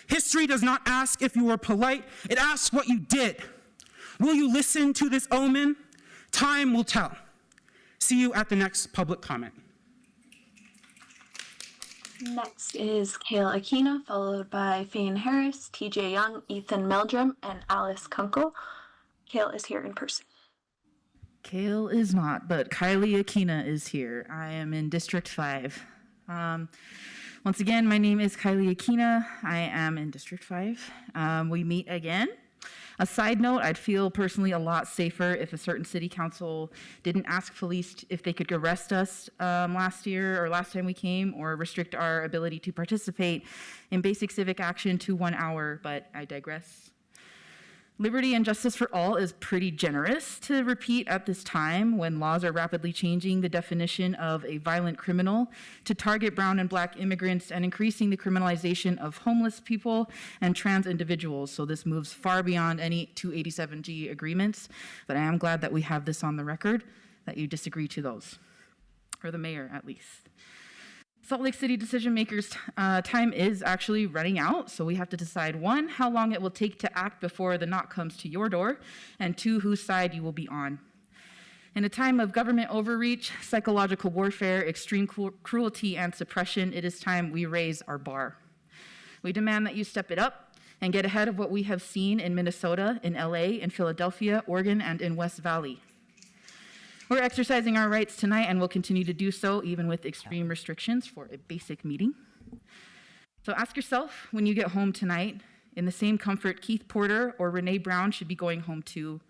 History does not ask if you were polite, it asks what you did. Will you listen to this omen? Time will tell. See you at the next public comment. Next is Kale Aquina, followed by Fane Harris, TJ Young, Ethan Meldrum, and Alice Kunkel. Kale is here in person. Kale is not, but Kylie Aquina is here. I am in District 5. Once again, my name is Kylie Aquina. I am in District 5. We meet again. A side note, I'd feel personally a lot safer if a certain city council didn't ask police if they could arrest us last year or last time we came, or restrict our ability to participate in basic civic action to 1 hour, but I digress. Liberty and justice for all is pretty generous to repeat at this time when laws are rapidly changing the definition of a violent criminal to target brown and black immigrants and increasing the criminalization of homeless people and trans individuals. So this moves far beyond any 287G agreements, but I am glad that we have this on the record, that you disagree to those, or the mayor at least. Salt Lake City decision makers' time is actually running out, so we have to decide, 1, how long it will take to act before the knock comes to your door, and 2, whose side you will be on. In a time of government overreach, psychological warfare, extreme cruelty, and suppression, it is time we raise our bar. We demand that you step it up and get ahead of what we have seen in Minnesota, in LA, in Philadelphia, Oregon, and in West Valley. We're exercising our rights tonight and will continue to do so even with extreme restrictions for a basic meeting. So ask yourself when you get home tonight, in the same comfort Keith Porter or Renee Brown should be going home to.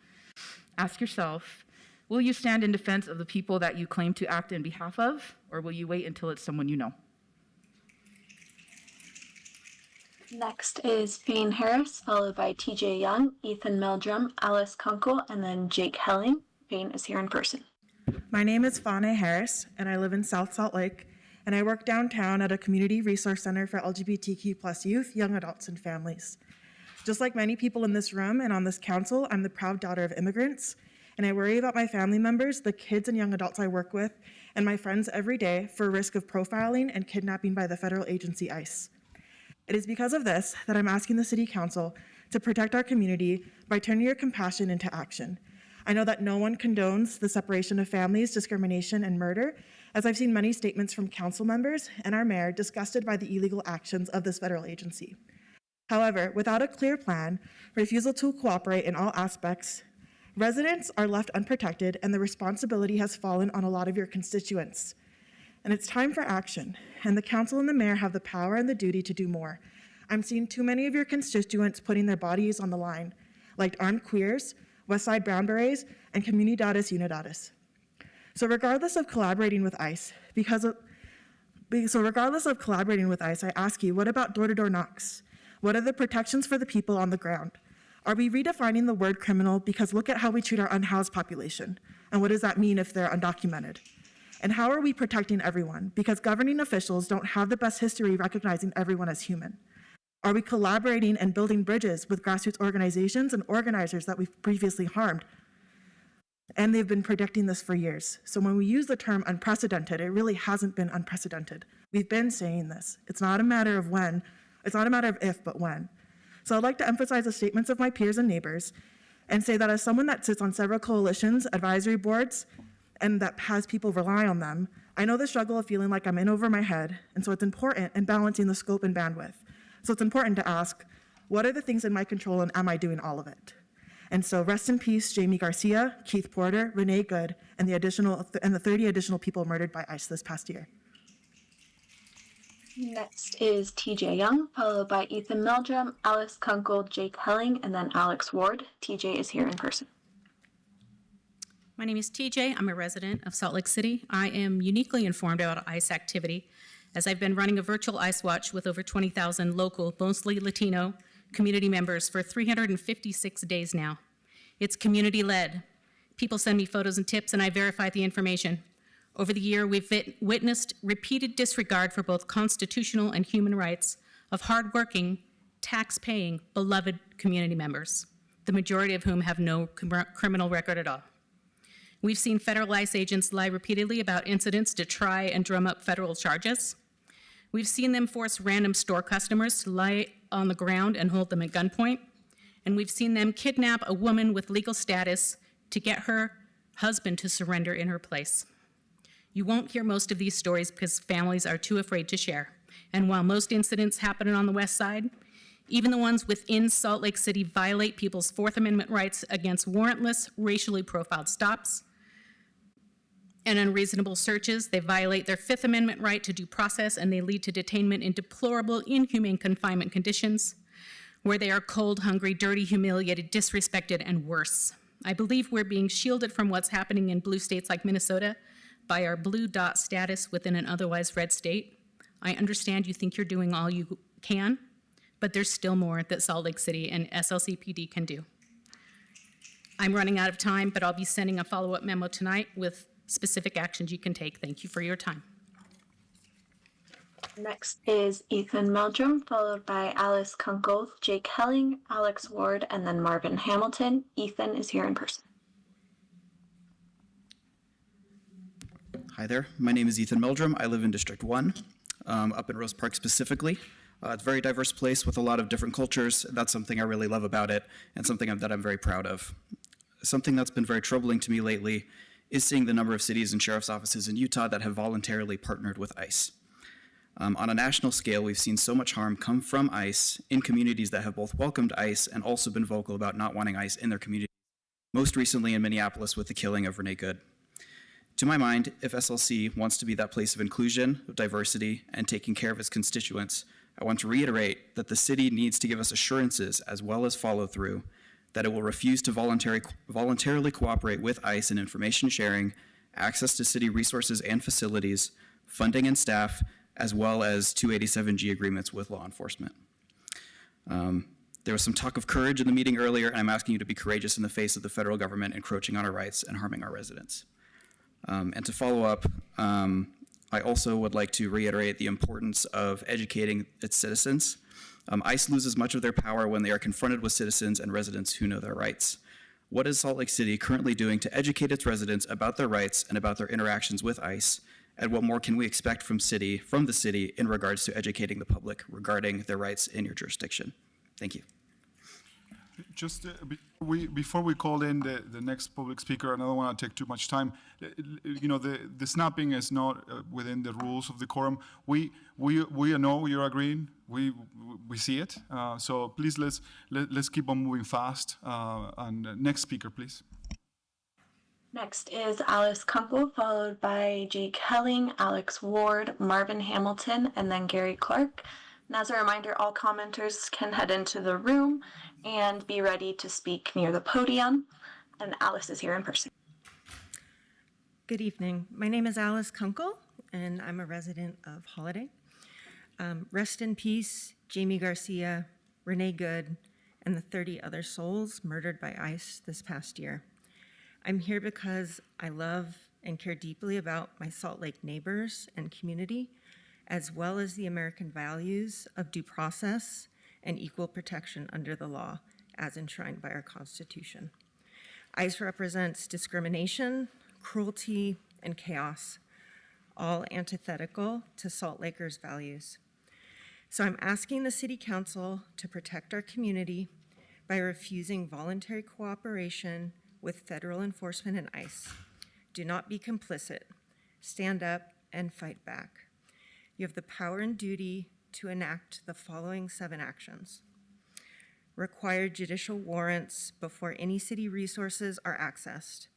Ask yourself, will you stand in defense of the people that you claim to act in behalf of, or will you wait until it's someone you know? Next is Fane Harris, followed by TJ Young, Ethan Meldrum, Alice Kunkel, and then Jake Helling. Fane is here in person. My name is Fane Harris, and I live in South Salt Lake, and I work downtown at a community resource center for LGBTQ+ youth, young adults, and families. Just like many people in this room and on this council, I'm the proud daughter of immigrants, and I worry about my family members, the kids and young adults I work with, and my friends every day for risk of profiling and kidnapping by the federal agency ICE. It is because of this that I'm asking the City Council to protect our community by turning your compassion into action. I know that no one condones the separation of families, discrimination, and murder, as I've seen many statements from council members and our mayor disgusted by the illegal actions of this federal agency. However, without a clear plan, refusal to cooperate in all aspects, residents are left unprotected and the responsibility has fallen on a lot of your constituents. And it's time for action, and the council and the mayor have the power and the duty to do more. I'm seeing too many of your constituents putting their bodies on the line, like armed queers, Westside Brown Berets, and Comunidades Unidades. So regardless of collaborating with ICE, I ask you, what about door-to-door knocks? What are the protections for the people on the ground? Are we redefining the word criminal? Because look at how we treat our unhoused population. And what does that mean if they're undocumented? And how are we protecting everyone? Because governing officials don't have the best history recognizing everyone as human. Are we collaborating and building bridges with grassroots organizations and organizers that we've previously harmed? And they've been predicting this for years. So when we use the term unprecedented, it really hasn't been unprecedented. We've been saying this. It's not a matter of when, it's not a matter of if, but when. So I'd like to emphasize the statements of my peers and neighbors and say that as someone that sits on several coalitions, advisory boards, and that has people rely on them, I know the struggle of feeling like I'm in over my head, and so it's important in balancing the scope and bandwidth. So it's important to ask, what are the things in my control and am I doing all of it? And so rest in peace, Jamie Garcia, Keith Porter, Renee Good, and the 30 additional people murdered by ICE this past year. Next is TJ Young, followed by Ethan Meldrum, Alice Kunkel, Jake Helling, and then Alex Ward. TJ is here in person. My name is TJ. I'm a resident of Salt Lake City. I am uniquely informed about ICE activity, as I've been running a virtual ICE watch with over 20,000 local, mostly Latino, community members for 356 days now. It's community-led. People send me photos and tips, and I verify the information. Over the year, we've witnessed repeated disregard for both constitutional and human rights of hardworking, tax-paying, beloved community members, the majority of whom have no criminal record at all. We've seen federal ICE agents lie repeatedly about incidents to try and drum up federal charges. We've seen them force random store customers to lie on the ground and hold them at gunpoint. And we've seen them kidnap a woman with legal status to get her husband to surrender in her place. You won't hear most of these stories because families are too afraid to share. And while most incidents happen on the West Side, even the ones within Salt Lake City violate people's Fourth Amendment rights against warrantless, racially profiled stops and unreasonable searches. They violate their Fifth Amendment right to due process, and they lead to detainment in deplorable, inhumane confinement conditions where they are cold, hungry, dirty, humiliated, disrespected, and worse. I believe we're being shielded from what's happening in blue states like Minnesota by our blue dot status within an otherwise red state. I understand you think you're doing all you can, but there's still more that Salt Lake City and SLCPD can do. I'm running out of time, but I'll be sending a follow-up memo tonight with specific actions you can take. Thank you for your time. Next is Ethan Meldrum, followed by Alice Kunkel, Jake Helling, Alex Ward, and then Marvin Hamilton. Ethan is here in person. Hi there, my name is Ethan Meldrum. I live in District 1, up in Rose Park specifically. It's a very diverse place with a lot of different cultures. That's something I really love about it and something that I'm very proud of. Something that's been very troubling to me lately is seeing the number of cities and sheriff's offices in Utah that have voluntarily partnered with ICE. On a national scale, we've seen so much harm come from ICE in communities that have both welcomed ICE and also been vocal about not wanting ICE in their community, most recently in Minneapolis with the killing of Renee Good. To my mind, if SLC wants to be that place of inclusion, of diversity, and taking care of its constituents, I want to reiterate that the city needs to give us assurances as well as follow through that it will refuse to voluntarily cooperate with ICE in information sharing, access to city resources and facilities, funding and staff, as well as 287G agreements with law enforcement. There was some talk of courage in the meeting earlier, and I'm asking you to be courageous in the face of the federal government encroaching on our rights and harming our residents. And to follow up, I also would like to reiterate the importance of educating its citizens. ICE loses much of their power when they are confronted with citizens and residents who know their rights. What is Salt Lake City currently doing to educate its residents about their rights and about their interactions with ICE? And what more can we expect from the city in regards to educating the public regarding their rights in your jurisdiction? Thank you. Just before we call in the next public speaker, and I don't want to take too much time. You know, the snapping is not within the rules of the quorum. We know you're agreeing. We see it. So please let's keep on moving fast. And next speaker, please. Next is Alice Kunkel, followed by Jake Helling, Alex Ward, Marvin Hamilton, and then Gary Clark. And as a reminder, all commenters can head into the room and be ready to speak near the podium. And Alice is here in person. Good evening. My name is Alice Kunkel, and I'm a resident of Holiday. Rest in peace, Jamie Garcia, Renee Good, and the 30 other souls murdered by ICE this past year. I'm here because I love and care deeply about my Salt Lake neighbors and community, as well as the American values of due process and equal protection under the law as enshrined by our Constitution. ICE represents discrimination, cruelty, and chaos, all antithetical to Salt Lakers' values. So I'm asking the City Council to protect our community by refusing voluntary cooperation with federal enforcement and ICE. Do not be complicit. Stand up and fight back. You have the power and duty to enact the following 7 actions. Require judicial warrants before any city resources are accessed.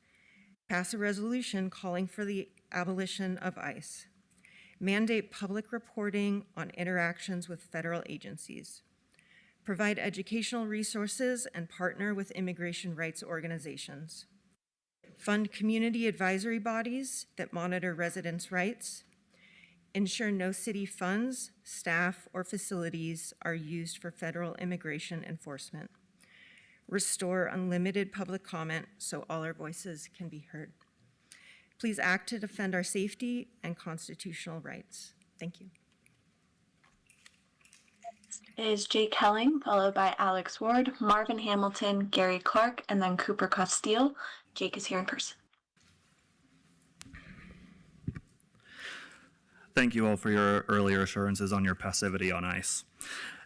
Pass a resolution calling for the abolition of ICE. Mandate public reporting on interactions with federal agencies. Provide educational resources and partner with immigration rights organizations. Fund community advisory bodies that monitor residents' rights. Ensure no city funds, staff, or facilities are used for federal immigration enforcement. Restore unlimited public comment so all our voices can be heard. Please act to defend our safety and constitutional rights. Thank you. Is Jake Helling, followed by Alex Ward, Marvin Hamilton, Gary Clark, and then Cooper Castile. Jake is here in person. Thank you all for your earlier assurances on your passivity on ICE.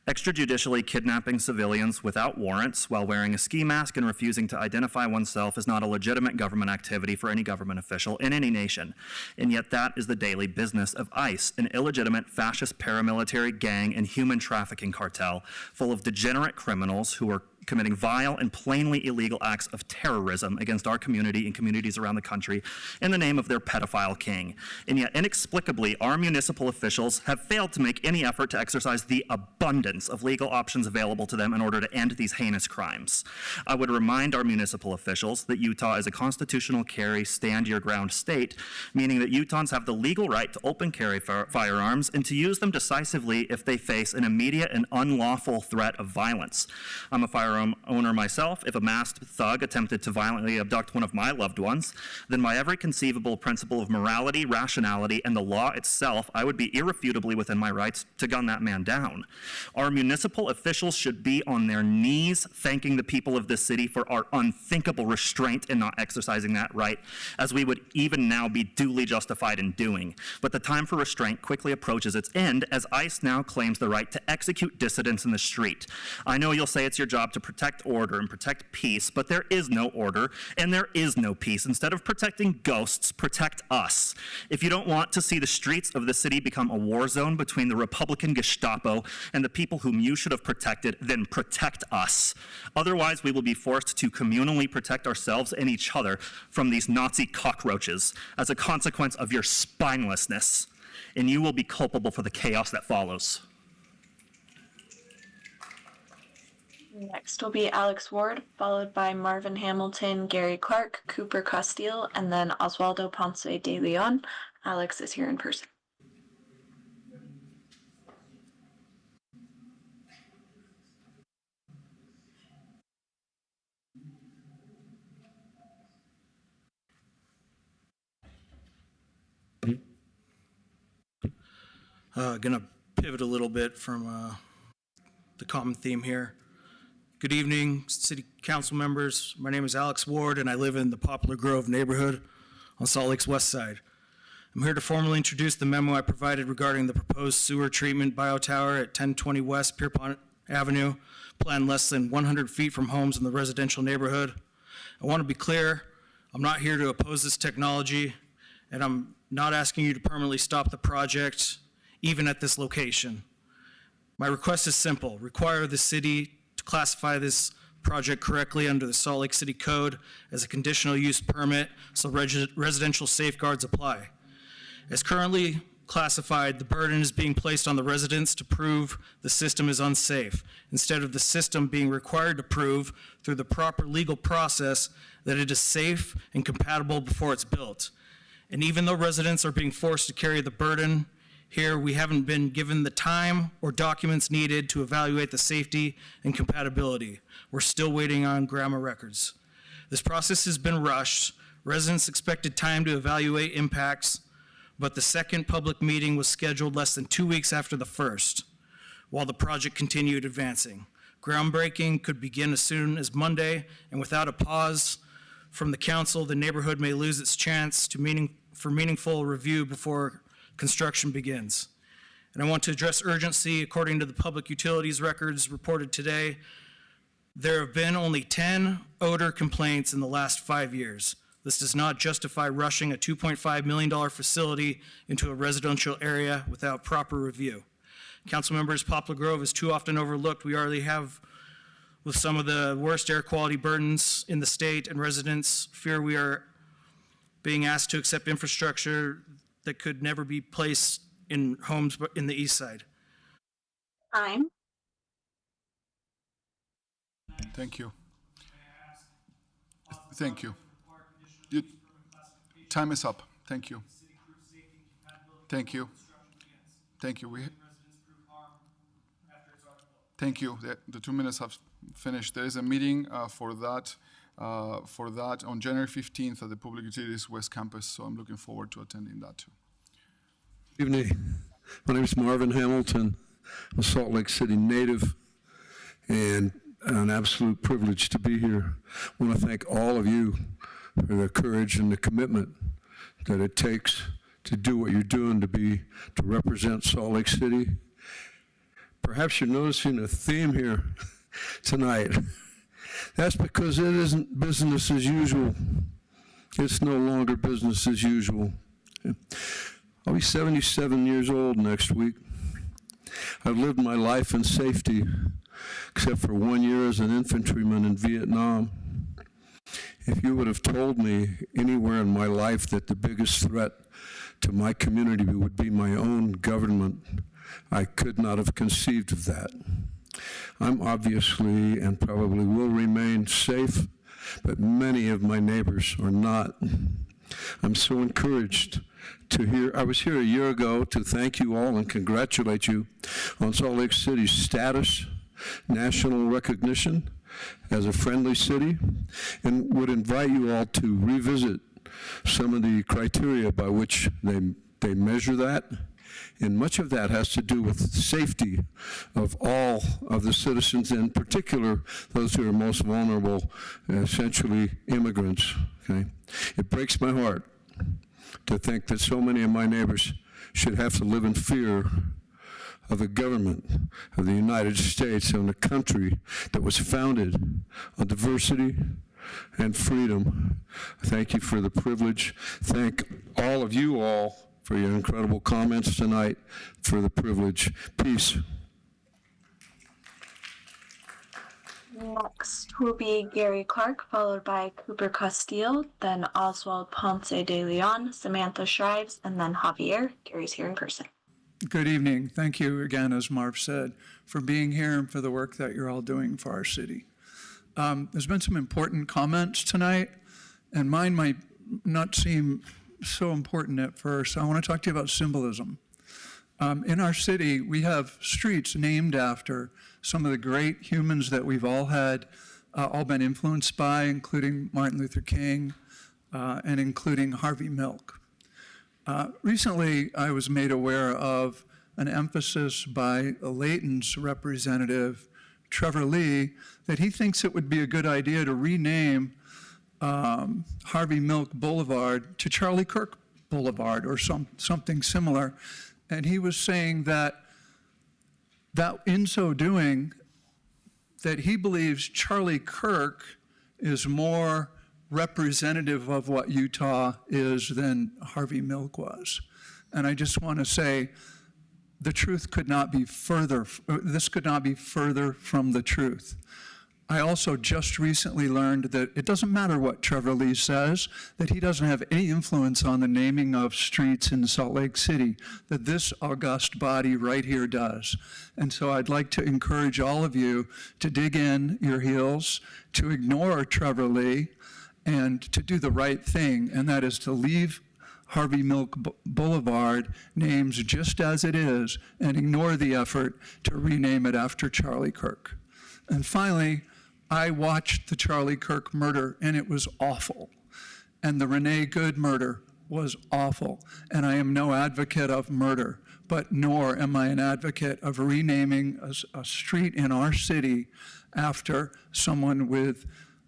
Extrajudicially kidnapping civilians without warrants while wearing a ski mask and refusing to identify oneself is not a legitimate government activity for any government official in any nation. And yet that is the daily business of ICE, an illegitimate fascist paramilitary gang and human trafficking cartel full of degenerate criminals who are committing vile and plainly illegal acts of terrorism against our community and communities around the country in the name of their pedophile king. And yet, inexplicably, our municipal officials have failed to make any effort to exercise the abundance of legal options available to them in order to end these heinous crimes. I would remind our municipal officials that Utah is a constitutional carry, stand your ground state, meaning that Utahns have the legal right to open carry firearms and to use them decisively if they face an immediate and unlawful threat of violence. I'm a firearm owner myself. If a masked thug attempted to violently abduct one of my loved ones, then by every conceivable principle of morality, rationality, and the law itself, I would be irrefutably within my rights to gun that man down. Our municipal officials should be on their knees thanking the people of this city for our unthinkable restraint in not exercising that right, as we would even now be duly justified in doing. But the time for restraint quickly approaches its end as ICE now claims the right to execute dissidents in the street. I know you'll say it's your job to protect order and protect peace, but there is no order and there is no peace. Instead of protecting ghosts, protect us. If you don't want to see the streets of the city become a war zone between the Republican Gestapo and the people whom you should have protected, then protect us. Otherwise, we will be forced to communally protect ourselves and each other from these Nazi cockroaches as a consequence of your spinelessness, and you will be culpable for the chaos that follows. Next will be Alex Ward, followed by Marvin Hamilton, Gary Clark, Cooper Castile, and then Oswaldo Ponce de Leon. Alex is here in person. Gonna pivot a little bit from the common theme here. Good evening, City Council members. My name is Alex Ward, and I live in the Poplar Grove neighborhood on Salt Lake's west side. I'm here to formally introduce the memo I provided regarding the proposed sewer treatment biotower at 1020 West Pierpont Avenue, planned less than 100 feet from homes in the residential neighborhood. I want to be clear, I'm not here to oppose this technology, and I'm not asking you to permanently stop the project, even at this location. My request is simple: require the city to classify this project correctly under the Salt Lake City Code as a conditional use permit so residential safeguards apply. As currently classified, the burden is being placed on the residents to prove the system is unsafe, instead of the system being required to prove through the proper legal process that it is safe and compatible before it's built. And even though residents are being forced to carry the burden, here we haven't been given the time or documents needed to evaluate the safety and compatibility. We're still waiting on grandma records. This process has been rushed. Residents expected time to evaluate impacts, but the second public meeting was scheduled less than 2 weeks after the first, while the project continued advancing. Groundbreaking could begin as soon as Monday, and without a pause from the council, the neighborhood may lose its chance for meaningful review before construction begins. And I want to address urgency. According to the public utilities records reported today, there have been only 10 odor complaints in the last 5 years. This does not justify rushing a $2.5 million facility into a residential area without proper review. Council members, Poplar Grove is too often overlooked. We already have with some of the worst air quality burdens in the state, and residents fear we are being asked to accept infrastructure that could never be placed in homes in the east side. Time. Thank you. Thank you. Time is up. Thank you. Thank you. Thank you. Thank you. The 2 minutes have finished. There is a meeting for that for that on January 15th at the Public Utilities West Campus. So I'm looking forward to attending that too. Evening. My name is Marvin Hamilton. I'm a Salt Lake City native and an absolute privilege to be here. I want to thank all of you for the courage and the commitment that it takes to do what you're doing to represent Salt Lake City. Perhaps you're noticing a theme here tonight. That's because it isn't business as usual. It's no longer business as usual. I'll be 77 years old next week. I've lived my life in safety, except for 1 year as an infantryman in Vietnam. If you would have told me anywhere in my life that the biggest threat to my community would be my own government, I could not have conceived of that. I'm obviously and probably will remain safe, but many of my neighbors are not. I'm so encouraged to hear. I was here a year ago to thank you all and congratulate you on Salt Lake City's status, national recognition as a friendly city, and would invite you all to revisit some of the criteria by which they measure that. And much of that has to do with safety of all of the citizens, in particular those who are most vulnerable, essentially immigrants. Okay? It breaks my heart to think that so many of my neighbors should have to live in fear of the government of the United States and a country that was founded on diversity and freedom. Thank you for the privilege. Thank all of you all for your incredible comments tonight, for the privilege. Peace. Next will be Gary Clark, followed by Cooper Castile, then Oswald Ponce de Leon, Samantha Shrives, and then Javier. Gary's here in person. Good evening. Thank you again, as Marv said, for being here and for the work that you're all doing for our city. There's been some important comments tonight, and mine might not seem so important at first. I want to talk to you about symbolism. In our city, we have streets named after some of the great humans that we've all been influenced by, including Martin Luther King and including Harvey Milk. Recently, I was made aware of an emphasis by Layton's representative, Trevor Lee, that he thinks it would be a good idea to rename Harvey Milk Boulevard to Charlie Kirk Boulevard or something similar. And he was saying that in so doing, that he believes Charlie Kirk is more representative of what Utah is than Harvey Milk was. And I just want to say, the truth could not be further, this could not be further from the truth. I also just recently learned that it doesn't matter what Trevor Lee says, that he doesn't have any influence on the naming of streets in Salt Lake City, that this august body right here does. And so I'd like to encourage all of you to dig in your heels, to ignore Trevor Lee, and to do the right thing, and that is to leave Harvey Milk Boulevard names just as it is and ignore the effort to rename it after Charlie Kirk. And finally, I watched the Charlie Kirk murder, and it was awful. And the Renee Good murder was awful. And I am no advocate of murder, but nor am I an advocate of renaming a street in our city after someone with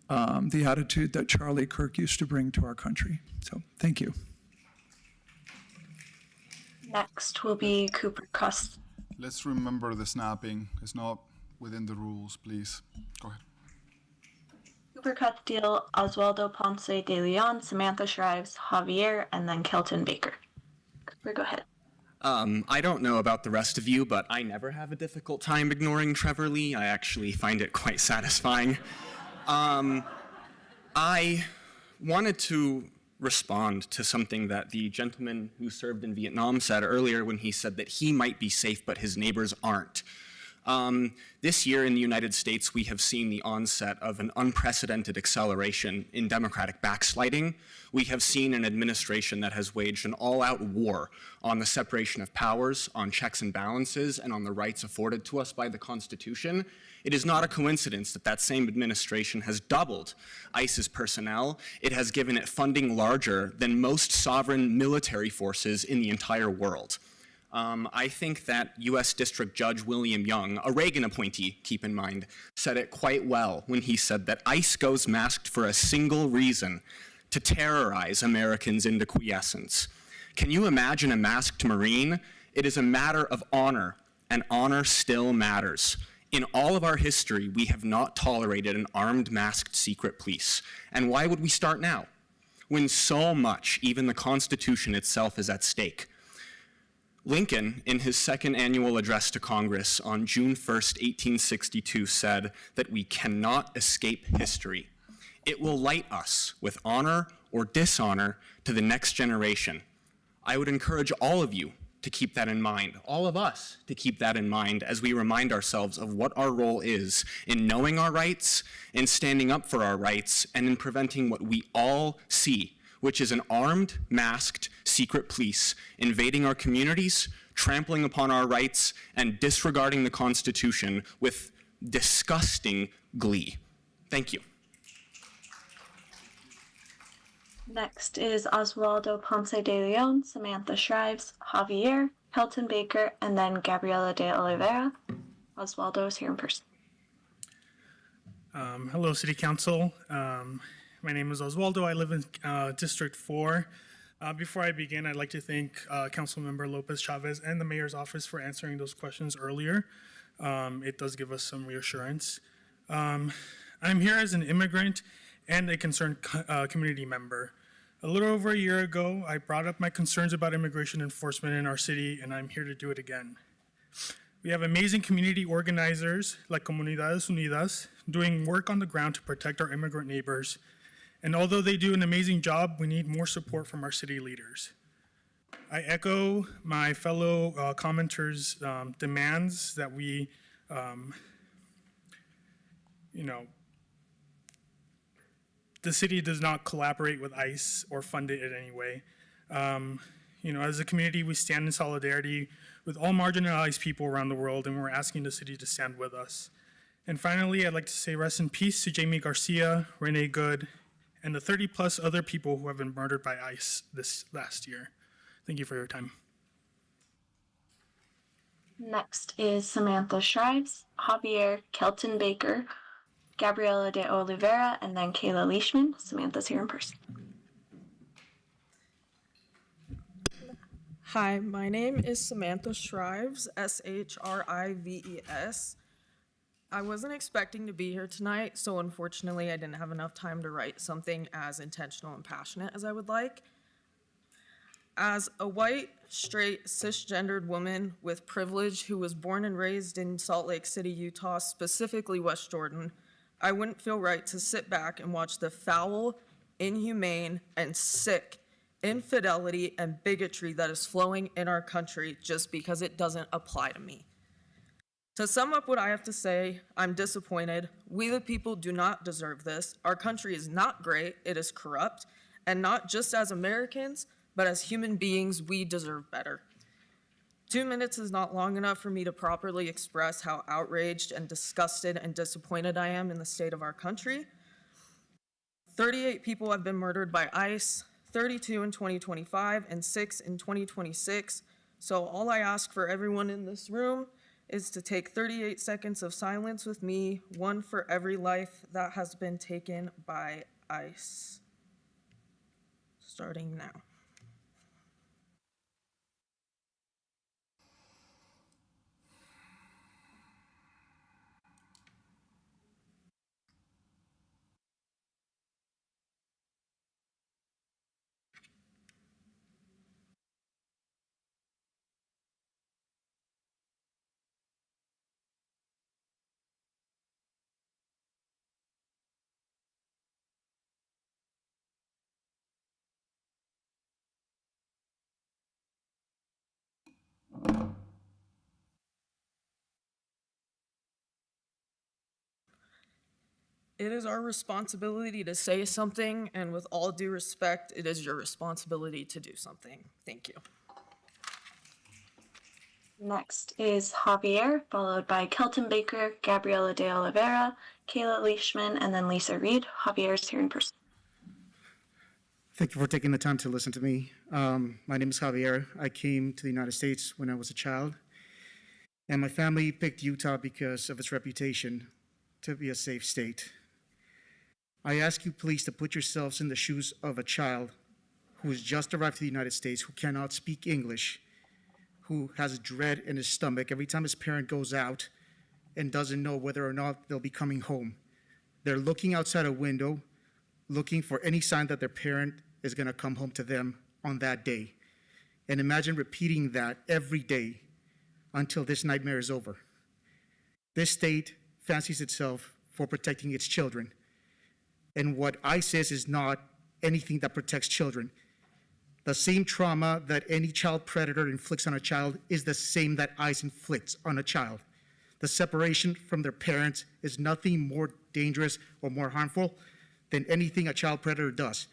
the attitude that Charlie Kirk used to bring to our country. So, thank you. Next will be Cooper Castile. Let's remember the snapping. It's not within the rules, please. Go ahead. Cooper Castile, Oswaldo Ponce de Leon, Samantha Shrives, Javier, and then Kelton Baker. Cooper, go ahead. I don't know about the rest of you, but I never have a difficult time ignoring Trevor Lee. I actually find it quite satisfying. I wanted to respond to something that the gentleman who served in Vietnam said earlier when he said that he might be safe, but his neighbors aren't. This year in the United States, we have seen the onset of an unprecedented acceleration in democratic backsliding. We have seen an administration that has waged an all-out war on the separation of powers, on checks and balances, and on the rights afforded to us by the Constitution. It is not a coincidence that that same administration has doubled ICE's personnel. It has given it funding larger than most sovereign military forces in the entire world. I think that U.S. District Judge William Young, a Reagan appointee, keep in mind, said it quite well when he said that ICE goes masked for a single reason: to terrorize Americans into quiescence. Can you imagine a masked Marine? It is a matter of honor, and honor still matters. In all of our history, we have not tolerated an armed, masked secret police. And why would we start now, when so much, even the Constitution itself, is at stake? Lincoln, in his second annual address to Congress on June 1st, 1862, said that we cannot escape history. It will light us with honor or dishonor to the next generation. I would encourage all of you to keep that in mind, all of us to keep that in mind as we remind ourselves of what our role is in knowing our rights, in standing up for our rights, and in preventing what we all see, which is an armed, masked, secret police invading our communities, trampling upon our rights, and disregarding the Constitution with disgusting glee. Thank you. Next is Oswaldo Ponce de Leon, Samantha Shrives, Javier, Helton Baker, and then Gabriela de Oliveira. Oswaldo is here in person. Hello, City Council. My name is Oswaldo. I live in District 4. Before I begin, I'd like to thank Councilmember Lopez Chavez and the Mayor's office for answering those questions earlier. It does give us some reassurance. I'm here as an immigrant and a concerned community member. A little over a year ago, I brought up my concerns about immigration enforcement in our city, and I'm here to do it again. We have amazing community organizers like Comunidades Unidas doing work on the ground to protect our immigrant neighbors. And although they do an amazing job, we need more support from our city leaders. I echo my fellow commenters' demands that we, the city does not collaborate with ICE or fund it in any way. As a community, we stand in solidarity with all marginalized people around the world, and we're asking the city to stand with us. And finally, I'd like to say rest in peace to Jamie Garcia, Renee Good, and the 30+ other people who have been murdered by ICE this last year. Thank you for your time. Next is Samantha Shrives, Javier Kelton Baker, Gabriela de Oliveira, and then Kayla Leishman. Samantha's here in person. Hi, my name is Samantha Shrives, Shrives. I wasn't expecting to be here tonight, so unfortunately I didn't have enough time to write something as intentional and passionate as I would like. As a white, straight, cisgendered woman with privilege who was born and raised in Salt Lake City, Utah, specifically West Jordan, I wouldn't feel right to sit back and watch the foul, inhumane, and sick infidelity and bigotry that is flowing in our country just because it doesn't apply to me. To sum up what I have to say, I'm disappointed. We the people do not deserve this. Our country is not great, it is corrupt, and not just as Americans, but as human beings, we deserve better. 2 minutes is not long enough for me to properly express how outraged and disgusted and disappointed I am in the state of our country. 38 people have been murdered by ICE, 32 in 2025, and 6 in 2026. So all I ask for everyone in this room is to take 38 seconds of silence with me, one for every life that has been taken by ICE. Starting now. It is our responsibility to say something, and with all due respect, it is your responsibility to do something. Thank you. Next is Javier, followed by Kelton Baker, Gabriela de Oliveira, Kayla Leishman, and then Lisa Reed. Javier is here in person. Thank you for taking the time to listen to me. My name is Javier. I came to the United States when I was a child, and my family picked Utah because of its reputation to be a safe state. I ask you please to put yourselves in the shoes of a child who has just arrived to the United States, who cannot speak English, who has dread in his stomach every time his parent goes out and doesn't know whether or not they'll be coming home. They're looking outside a window, looking for any sign that their parent is going to come home to them on that day. And imagine repeating that every day until this nightmare is over. This state fancies itself for protecting its children. And what ICE is not anything that protects children. The same trauma that any child predator inflicts on a child is the same that ICE inflicts on a child. The separation from their parents is nothing more dangerous or more harmful than anything a child predator does.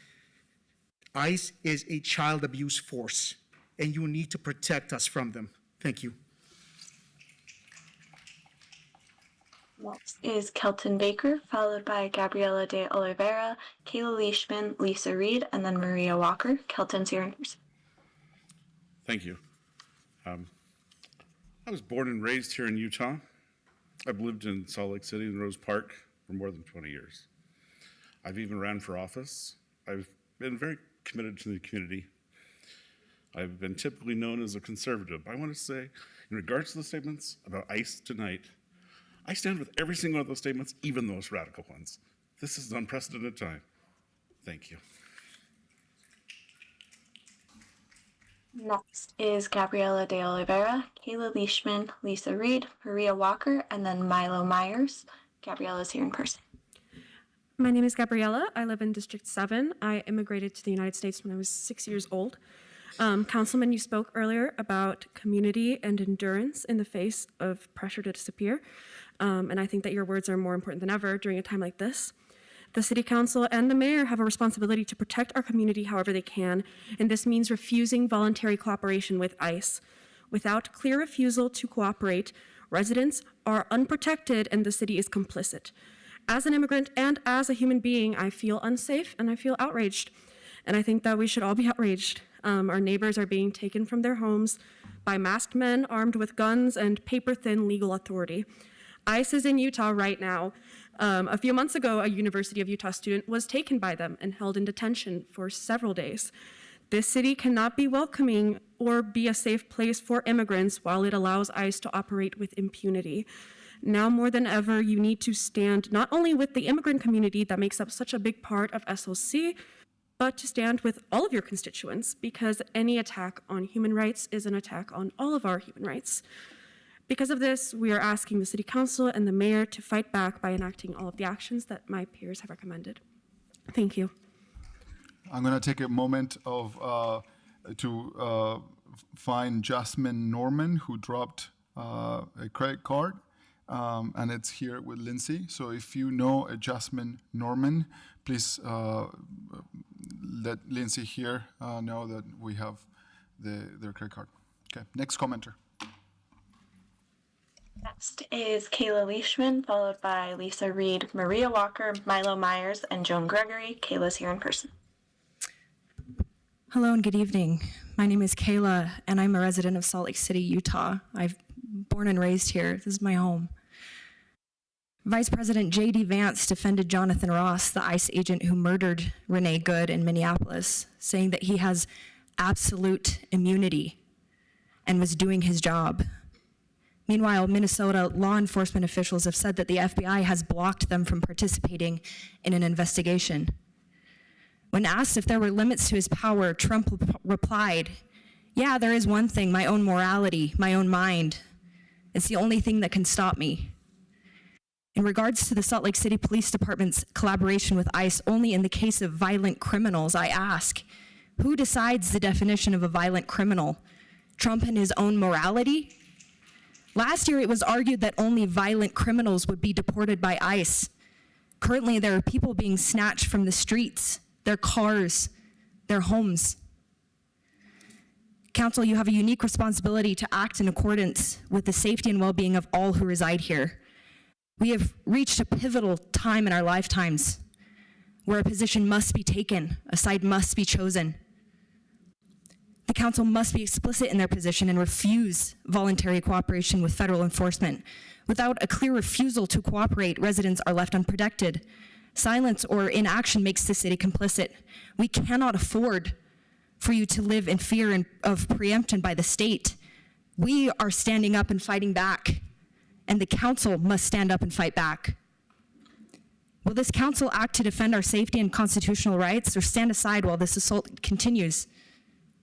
ICE is a child abuse force, and you need to protect us from them. Thank you. Next is Kelton Baker, followed by Gabriela de Oliveira, Kayla Leishman, Lisa Reed, and then Maria Walker. Kelton's here in person. Thank you. I was born and raised here in Utah. I've lived in Salt Lake City and Rose Park for more than 20 years. I've even ran for office. I've been very committed to the community. I've been typically known as a conservative. I want to say, in regards to the statements about ICE tonight, I stand with every single one of those statements, even those radical ones. This is an unprecedented time. Thank you. Next is Gabriela de Oliveira, Kayla Leishman, Lisa Reed, Maria Walker, and then Milo Myers. Gabriela's here in person. My name is Gabriela. I live in District 7. I immigrated to the United States when I was 6 years old. Councilman, you spoke earlier about community and endurance in the face of pressure to disappear. And I think that your words are more important than ever during a time like this. The City Council and the Mayor have a responsibility to protect our community however they can, and this means refusing voluntary cooperation with ICE. Without clear refusal to cooperate, residents are unprotected and the city is complicit. As an immigrant and as a human being, I feel unsafe and I feel outraged. And I think that we should all be outraged. Our neighbors are being taken from their homes by masked men armed with guns and paper-thin legal authority. ICE is in Utah right now. A few months ago, a University of Utah student was taken by them and held in detention for several days. This city cannot be welcoming or be a safe place for immigrants while it allows ICE to operate with impunity. Now more than ever, you need to stand not only with the immigrant community that makes up such a big part of SLC, but to stand with all of your constituents, because any attack on human rights is an attack on all of our human rights. Because of this, we are asking the City Council and the Mayor to fight back by enacting all of the actions that my peers have recommended. Thank you. I'm going to take a moment to find Jasmine Norman, who dropped a credit card, and it's here with Lindsay. So if you know a Jasmine Norman, please let Lindsay here know that we have their credit card. Okay, next commenter. Next is Kayla Leishman, followed by Lisa Reed, Maria Walker, Milo Myers, and Joan Gregory. Kayla's here in person. Hello and good evening. My name is Kayla, and I'm a resident of Salt Lake City, Utah. I've born and raised here. This is my home. Vice President J.D. Vance defended Jonathan Ross, the ICE agent who murdered Renee Good in Minneapolis, saying that he has absolute immunity and was doing his job. Meanwhile, Minnesota law enforcement officials have said that the FBI has blocked them from participating in an investigation. When asked if there were limits to his power, Trump replied, "Yeah, there is one thing, my own morality, my own mind. It's the only thing that can stop me." In regards to the Salt Lake City Police Department's collaboration with ICE only in the case of violent criminals, I ask, who decides the definition of a violent criminal? Trump and his own morality? Last year, it was argued that only violent criminals would be deported by ICE. Currently, there are people being snatched from the streets, their cars, their homes. Council, you have a unique responsibility to act in accordance with the safety and well-being of all who reside here. We have reached a pivotal time in our lifetimes where a position must be taken, a side must be chosen. The council must be explicit in their position and refuse voluntary cooperation with federal enforcement. Without a clear refusal to cooperate, residents are left unprotected. Silence or inaction makes the city complicit. We cannot afford for you to live in fear of preemption by the state. We are standing up and fighting back, and the council must stand up and fight back. Will this council act to defend our safety and constitutional rights, or stand aside while this assault continues?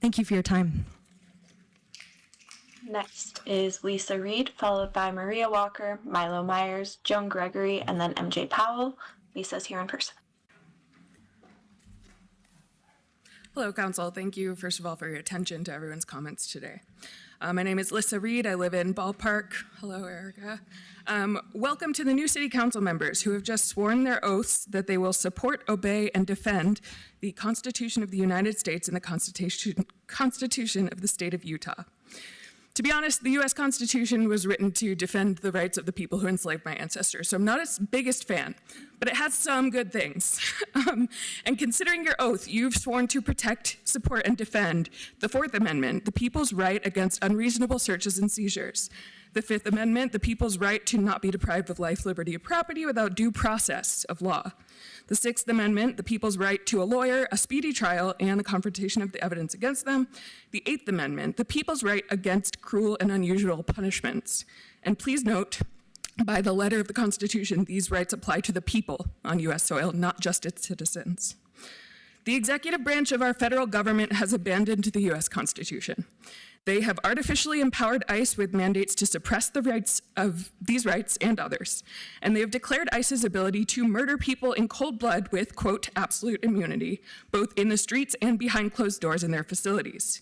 Thank you for your time. Next is Lisa Reed, followed by Maria Walker, Milo Myers, Joan Gregory, and then MJ Powell. Lisa's here in person. Hello, Council. Thank you, first of all, for your attention to everyone's comments today. My name is Lisa Reed. I live in Ballpark. Hello, Erica. Welcome to the new City Council members who have just sworn their oaths that they will support, obey, and defend the Constitution of the United States and the Constitution of the State of Utah. To be honest, the U.S. Constitution was written to defend the rights of the people who enslaved my ancestors, so I'm not its biggest fan, but it has some good things. And considering your oath, you've sworn to protect, support, and defend the Fourth Amendment, the people's right against unreasonable searches and seizures. The Fifth Amendment, the people's right to not be deprived of life, liberty, or property without due process of law. The Sixth Amendment, the people's right to a lawyer, a speedy trial, and the confrontation of the evidence against them. The Eighth Amendment, the people's right against cruel and unusual punishments. And please note, by the letter of the Constitution, these rights apply to the people on U.S. soil, not just its citizens. The executive branch of our federal government has abandoned the U.S. Constitution. They have artificially empowered ICE with mandates to suppress the rights of these rights and others. And they have declared ICE's ability to murder people in cold blood with, quote, absolute immunity, both in the streets and behind closed doors in their facilities.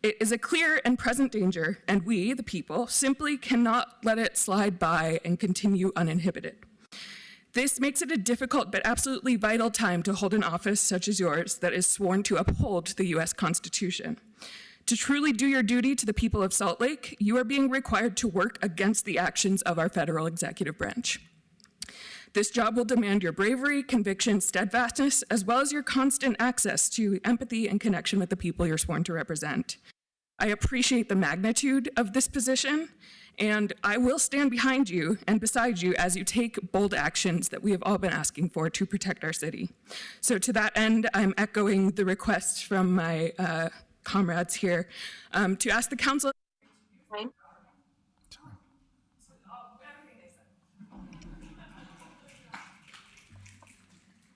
It is a clear and present danger, and we, the people, simply cannot let it slide by and continue uninhibited. This makes it a difficult but absolutely vital time to hold an office such as yours that is sworn to uphold the U.S. Constitution. To truly do your duty to the people of Salt Lake, you are being required to work against the actions of our federal executive branch. This job will demand your bravery, conviction, steadfastness, as well as your constant access to empathy and connection with the people you're sworn to represent. I appreciate the magnitude of this position, and I will stand behind you and beside you as you take bold actions that we have all been asking for to protect our city. So to that end, I'm echoing the request from my comrades here to ask the council.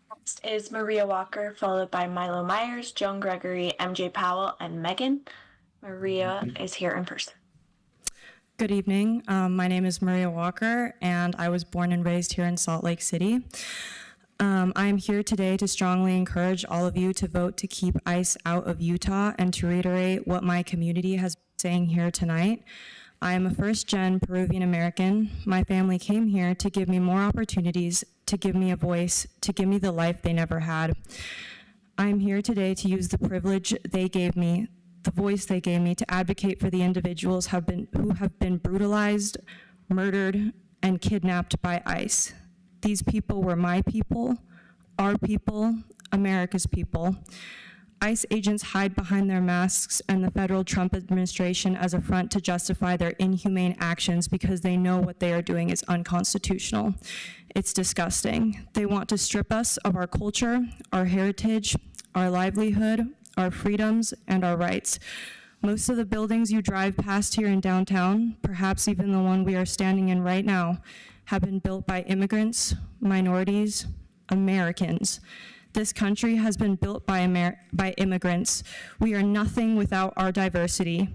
Next is Maria Walker, followed by Milo Myers, Joan Gregory, MJ Powell, and Megan. Maria is here in person. Good evening. My name is Maria Walker, and I was born and raised here in Salt Lake City. I am here today to strongly encourage all of you to vote to keep ICE out of Utah and to reiterate what my community has been saying here tonight. I am a first-gen Peruvian American. My family came here to give me more opportunities, to give me a voice, to give me the life they never had. I am here today to use the privilege they gave me, the voice they gave me, to advocate for the individuals who have been brutalized, murdered, and kidnapped by ICE. These people were my people, our people, America's people. ICE agents hide behind their masks and the federal Trump administration as a front to justify their inhumane actions because they know what they are doing is unconstitutional. It's disgusting. They want to strip us of our culture, our heritage, our livelihood, our freedoms, and our rights. Most of the buildings you drive past here in downtown, perhaps even the one we are standing in right now, have been built by immigrants, minorities, Americans. This country has been built by immigrants. We are nothing without our diversity.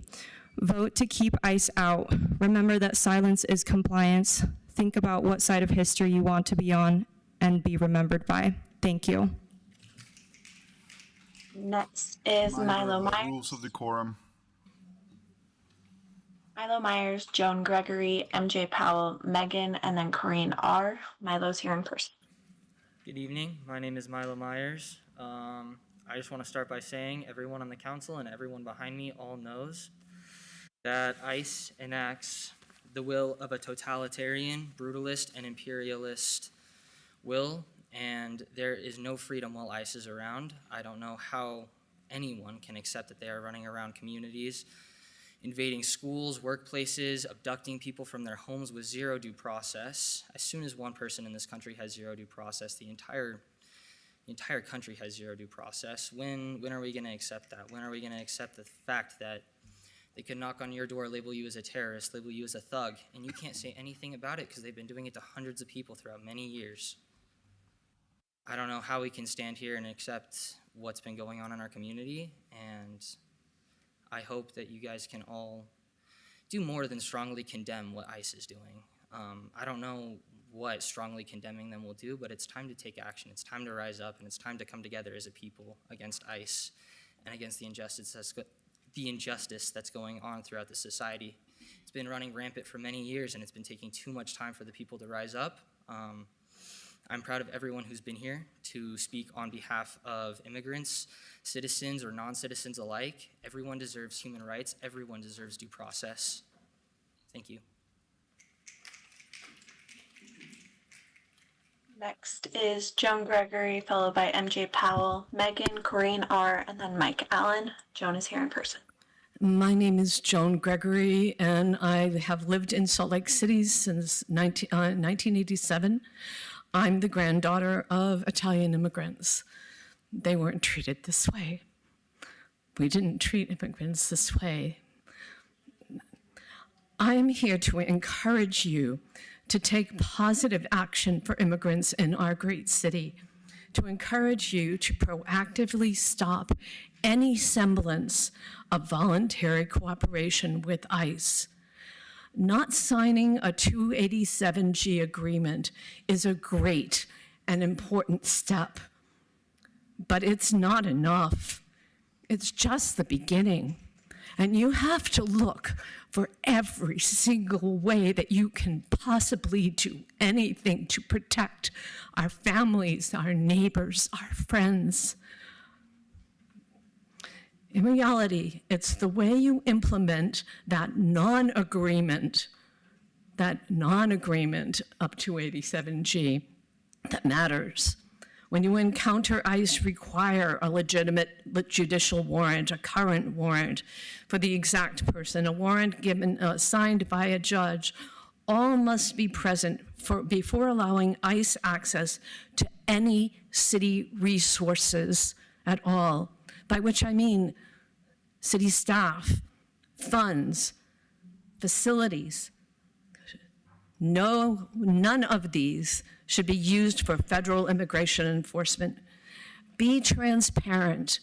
Vote to keep ICE out. Remember that silence is compliance. Think about what side of history you want to be on and be remembered by. Thank you. Next is Milo Myers. Rules of decorum. Milo Myers, Joan Gregory, MJ Powell, Megan, and then Corinne R. Milo's here in person. Good evening. My name is Milo Myers. I just want to start by saying everyone on the council and everyone behind me all knows that ICE enacts the will of a totalitarian, brutalist, and imperialist will, and there is no freedom while ICE is around. I don't know how anyone can accept that they are running around communities, invading schools, workplaces, abducting people from their homes with zero due process. As soon as one person in this country has zero due process, the entire country has zero due process. When are we going to accept that? When are we going to accept the fact that they could knock on your door, label you as a terrorist, label you as a thug, and you can't say anything about it because they've been doing it to hundreds of people throughout many years? I don't know how we can stand here and accept what's been going on in our community, and I hope that you guys can all do more than strongly condemn what ICE is doing. I don't know what strongly condemning them will do, but it's time to take action. It's time to rise up, and it's time to come together as a people against ICE and against the injustice that's going on throughout the society. It's been running rampant for many years, and it's been taking too much time for the people to rise up. I'm proud of everyone who's been here to speak on behalf of immigrants, citizens or non-citizens alike. Everyone deserves human rights. Everyone deserves due process. Thank you. Next is Joan Gregory, followed by MJ Powell, Megan, Corrine R., and then Mike Allen. Joan is here in person. My name is Joan Gregory, and I have lived in Salt Lake City since 1987. I'm the granddaughter of Italian immigrants. They weren't treated this way. We didn't treat immigrants this way. I'm here to encourage you to take positive action for immigrants in our great city, to encourage you to proactively stop any semblance of voluntary cooperation with ICE. Not signing a 287G agreement is a great and important step, but it's not enough. It's just the beginning. And you have to look for every single way that you can possibly do anything to protect our families, our neighbors, our friends. In reality, it's the way you implement that non-agreement up to 287G that matters. When you encounter ICE, require a legitimate judicial warrant, a current warrant for the exact person, a warrant signed by a judge, all must be present before allowing ICE access to any city resources at all, by which I mean city staff, funds, facilities. None of these should be used for federal immigration enforcement. Be transparent,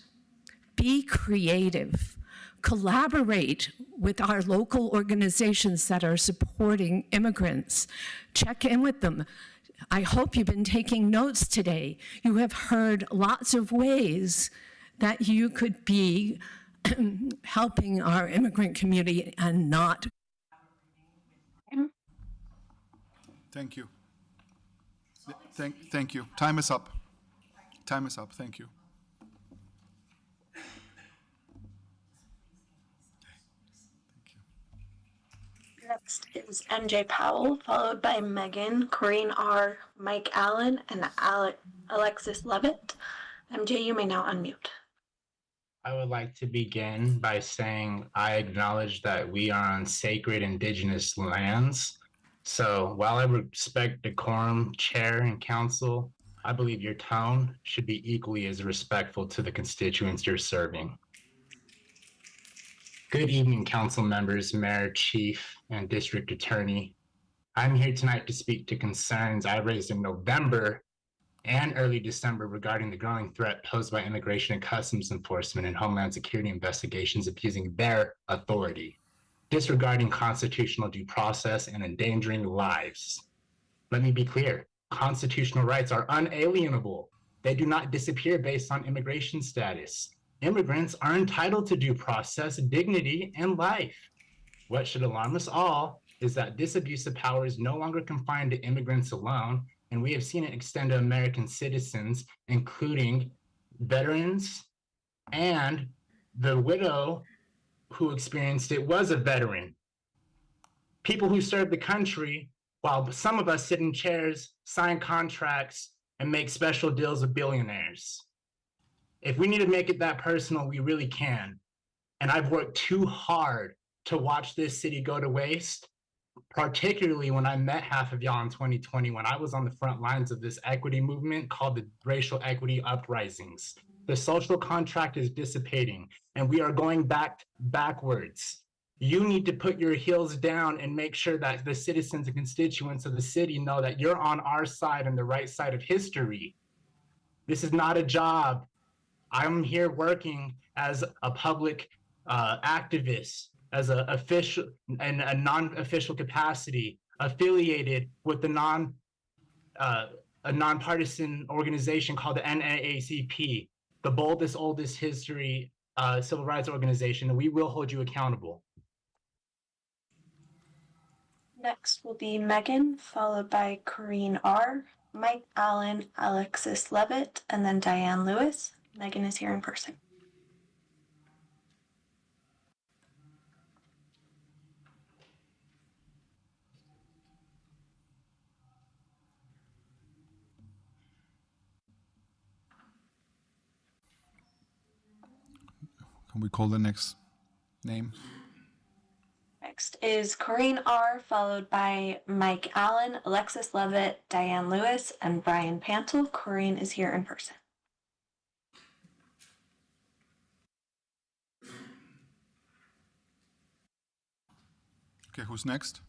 be creative, collaborate with our local organizations that are supporting immigrants. Check in with them. I hope you've been taking notes today. You have heard lots of ways that you could be helping our immigrant community and not. Thank you. Thank you. Time is up. Time is up. Thank you. Next is MJ Powell, followed by Megan, Corrine R., Mike Allen, and Alexis Levitt. MJ, you may now unmute. I would like to begin by saying I acknowledge that we are on sacred indigenous lands. So while I respect decorum, chair, and council, I believe your tone should be equally as respectful to the constituents you're serving. Good evening, council members, mayor, chief, and district attorney. I'm here tonight to speak to concerns I raised in November and early December regarding the growing threat posed by Immigration and Customs Enforcement and Homeland Security investigations abusing their authority, disregarding constitutional due process, and endangering lives. Let me be clear, constitutional rights are unalienable. They do not disappear based on immigration status. Immigrants are entitled to due process, dignity, and life. What should alarm us all is that this abuse of power is no longer confined to immigrants alone, and we have seen it extend to American citizens, including veterans, and the widow who experienced it was a veteran. People who served the country, while some of us sit in chairs, sign contracts, and make special deals with billionaires. If we need to make it that personal, we really can. And I've worked too hard to watch this city go to waste, particularly when I met half of y'all in 2020, when I was on the front lines of this equity movement called the Racial Equity Uprisings. The social contract is dissipating, and we are going backwards. You need to put your heels down and make sure that the citizens and constituents of the city know that you're on our side and the right side of history. This is not a job. I'm here working as a public activist, as an official and a non-official capacity, affiliated with a nonpartisan organization called the NAACP, the boldest, oldest history civil rights organization, and we will hold you accountable. Next will be Megan, followed by Corrine R., Mike Allen, Alexis Levitt, and then Diane Lewis. Megan is here in person. Can we call the next name? Next is Corrine R., followed by Mike Allen, Alexis Levitt, Diane Lewis, and Brian Pantel. Corrine is here in person. Okay, who's next?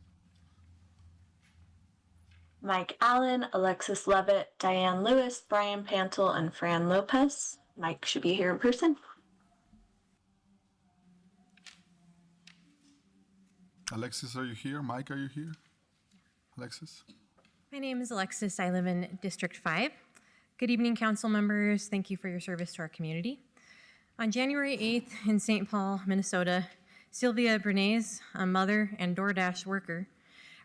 Mike Allen, Alexis Levitt, Diane Lewis, Brian Pantel, and Fran Lopez. Mike should be here in person. Alexis, are you here? Mike, are you here? Alexis? My name is Alexis. I live in District 5. Good evening, council members. Thank you for your service to our community. On January 8th in St. Paul, Minnesota, Sylvia Bernays, a mother and DoorDash worker,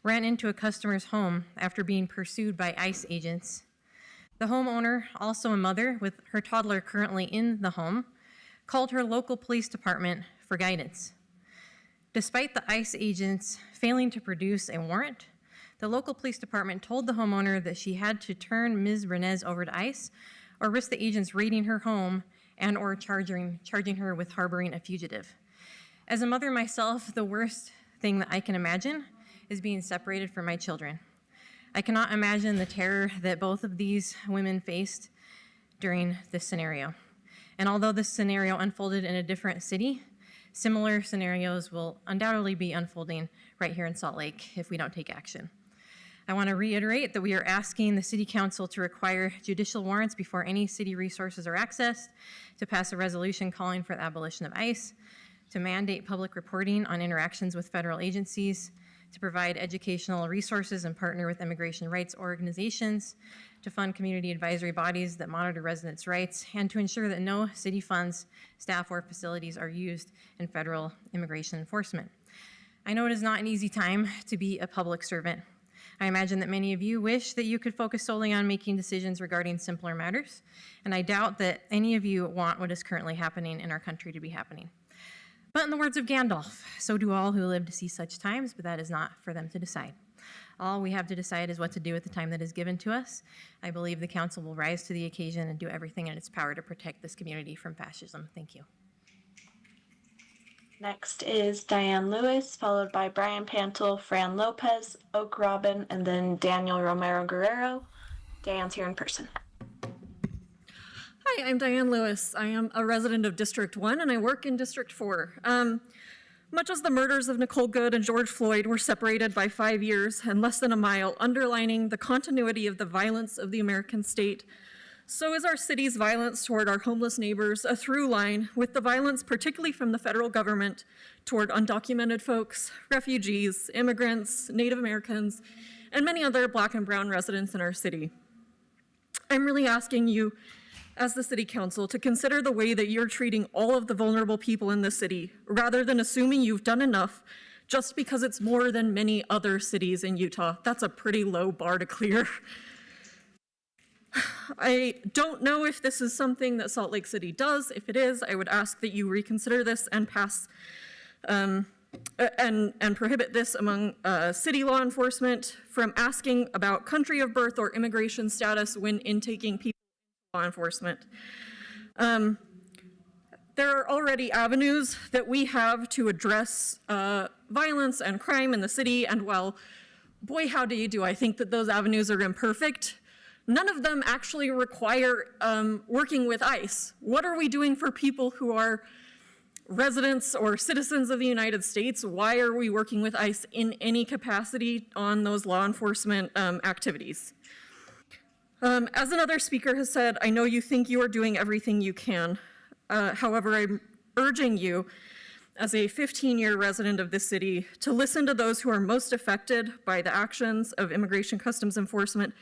ran into a customer's home after being pursued by ICE agents. The homeowner, also a mother with her toddler currently in the home, called her local police department for guidance. Despite the ICE agents failing to produce a warrant, the local police department told the homeowner that she had to turn Ms. Bernays over to ICE or risk the agents raiding her home and or charging her with harboring a fugitive. As a mother myself, the worst thing that I can imagine is being separated from my children. I cannot imagine the terror that both of these women faced during this scenario. And although this scenario unfolded in a different city, similar scenarios will undoubtedly be unfolding right here in Salt Lake if we don't take action. I want to reiterate that we are asking the City Council to require judicial warrants before any city resources are accessed, to pass a resolution calling for the abolition of ICE, to mandate public reporting on interactions with federal agencies, to provide educational resources and partner with immigration rights organizations, to fund community advisory bodies that monitor residents' rights, and to ensure that no city funds, staff, or facilities are used in federal immigration enforcement. I know it is not an easy time to be a public servant. I imagine that many of you wish that you could focus solely on making decisions regarding simpler matters, and I doubt that any of you want what is currently happening in our country to be happening. But in the words of Gandalf, so do all who live to see such times, but that is not for them to decide. All we have to decide is what to do with the time that is given to us. I believe the council will rise to the occasion and do everything in its power to protect this community from fascism. Thank you. Next is Diane Lewis, followed by Brian Pantel, Fran Lopez, Oak Robin, and then Daniel Romero Guerrero. Diane's here in person. Hi, I'm Diane Lewis. I am a resident of District 1 and I work in District 4. Much as the murders of Nicole Good and George Floyd were separated by 5 years and less than a mile, underlining the continuity of the violence of the American state, so is our city's violence toward our homeless neighbors a through line with the violence particularly from the federal government toward undocumented folks, refugees, immigrants, Native Americans, and many other Black and brown residents in our city. I'm really asking you as the City Council to consider the way that you're treating all of the vulnerable people in the city, rather than assuming you've done enough just because it's more than many other cities in Utah. That's a pretty low bar to clear. I don't know if this is something that Salt Lake City does. If it is, I would ask that you reconsider this and pass and prohibit this among city law enforcement from asking about country of birth or immigration status when intaking people into law enforcement. There are already avenues that we have to address violence and crime in the city, and while, boy, howdy do I think that those avenues are imperfect, none of them actually require working with ICE. What are we doing for people who are residents or citizens of the United States? Why are we working with ICE in any capacity on those law enforcement activities? As another speaker has said, I know you think you are doing everything you can. However, I'm urging you, as a 15-year resident of this city, to listen to those who are most affected by the actions of Immigration Customs Enforcement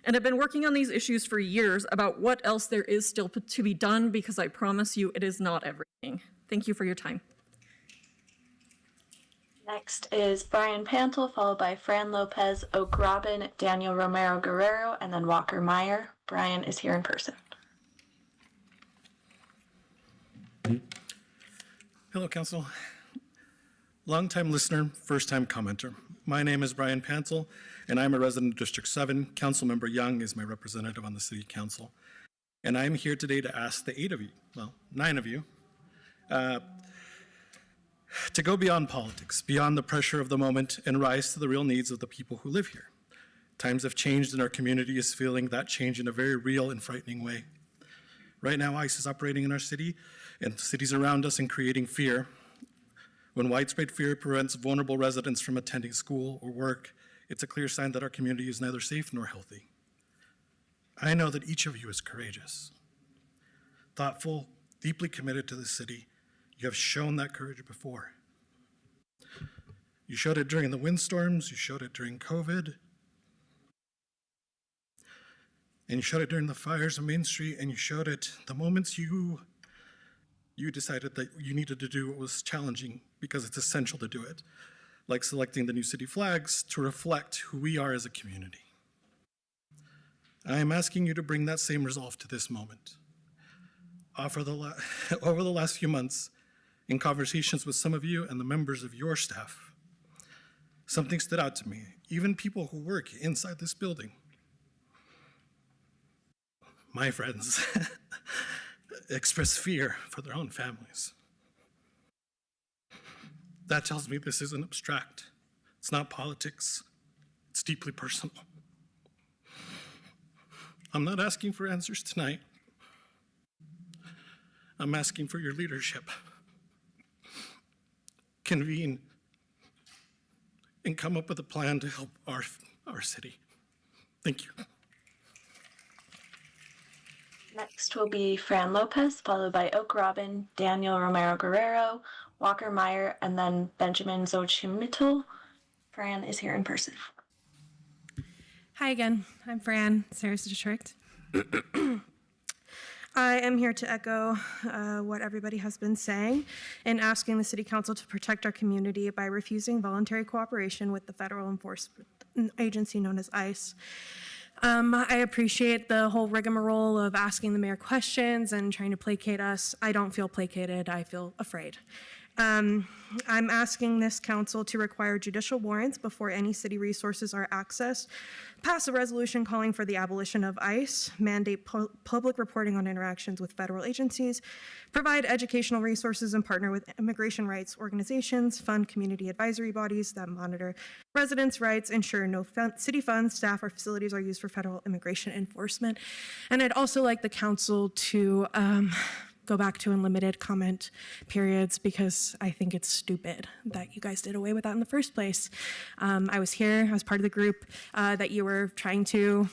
and have been working on these issues for years about what else there is still to be done, because I promise you it is not everything. Thank you for your time. Next is Brian Pantel, followed by Fran Lopez, Oak Robin, Daniel Romero Guerrero, and then Walker Meyer. Brian is here in person. Hello, Council. Longtime listener, first-time commenter. My name is Brian Pantel, and I'm a resident of District 7. Councilmember Young is my representative on the City Council. And I'm here today to ask the 9 of you, to go beyond politics, beyond the pressure of the moment, and rise to the real needs of the people who live here. Times have changed, and our community is feeling that change in a very real and frightening way. Right now, ICE is operating in our city and cities around us and creating fear. When widespread fear prevents vulnerable residents from attending school or work, it's a clear sign that our community is neither safe nor healthy. I know that each of you is courageous, thoughtful, deeply committed to the city. You have shown that courage before. You showed it during the windstorms, you showed it during COVID, and you showed it during the fires on Main Street, and you showed it the moments you decided that you needed to do what was challenging because it's essential to do it, like selecting the new city flags to reflect who we are as a community. I am asking you to bring that same resolve to this moment. Over the last few months, in conversations with some of you and the members of your staff, something stood out to me, even people who work inside this building. My friends express fear for their own families. That tells me this isn't abstract. It's not politics. It's deeply personal. I'm not asking for answers tonight. I'm asking for your leadership. Convene and come up with a plan to help our city. Thank you. Next will be Fran Lopez, followed by Oak Robin, Daniel Romero Guerrero, Walker Meyer, and then Benjamin Xochimilco. Fran is here in person. Hi again, I'm Fran, Sarah's District. I am here to echo what everybody has been saying and asking the City Council to protect our community by refusing voluntary cooperation with the federal enforcement agency known as ICE. I appreciate the whole rigmarole of asking the mayor questions and trying to placate us. I don't feel placated, I feel afraid. I'm asking this council to require judicial warrants before any city resources are accessed, pass a resolution calling for the abolition of ICE, mandate public reporting on interactions with federal agencies, provide educational resources and partner with immigration rights organizations, fund community advisory bodies that monitor residents' rights, ensure no city funds, staff, or facilities are used for federal immigration enforcement. And I'd also like the council to go back to unlimited comment periods because I think it's stupid that you guys did away with that in the first place. I was here, I was part of the group that you were trying to,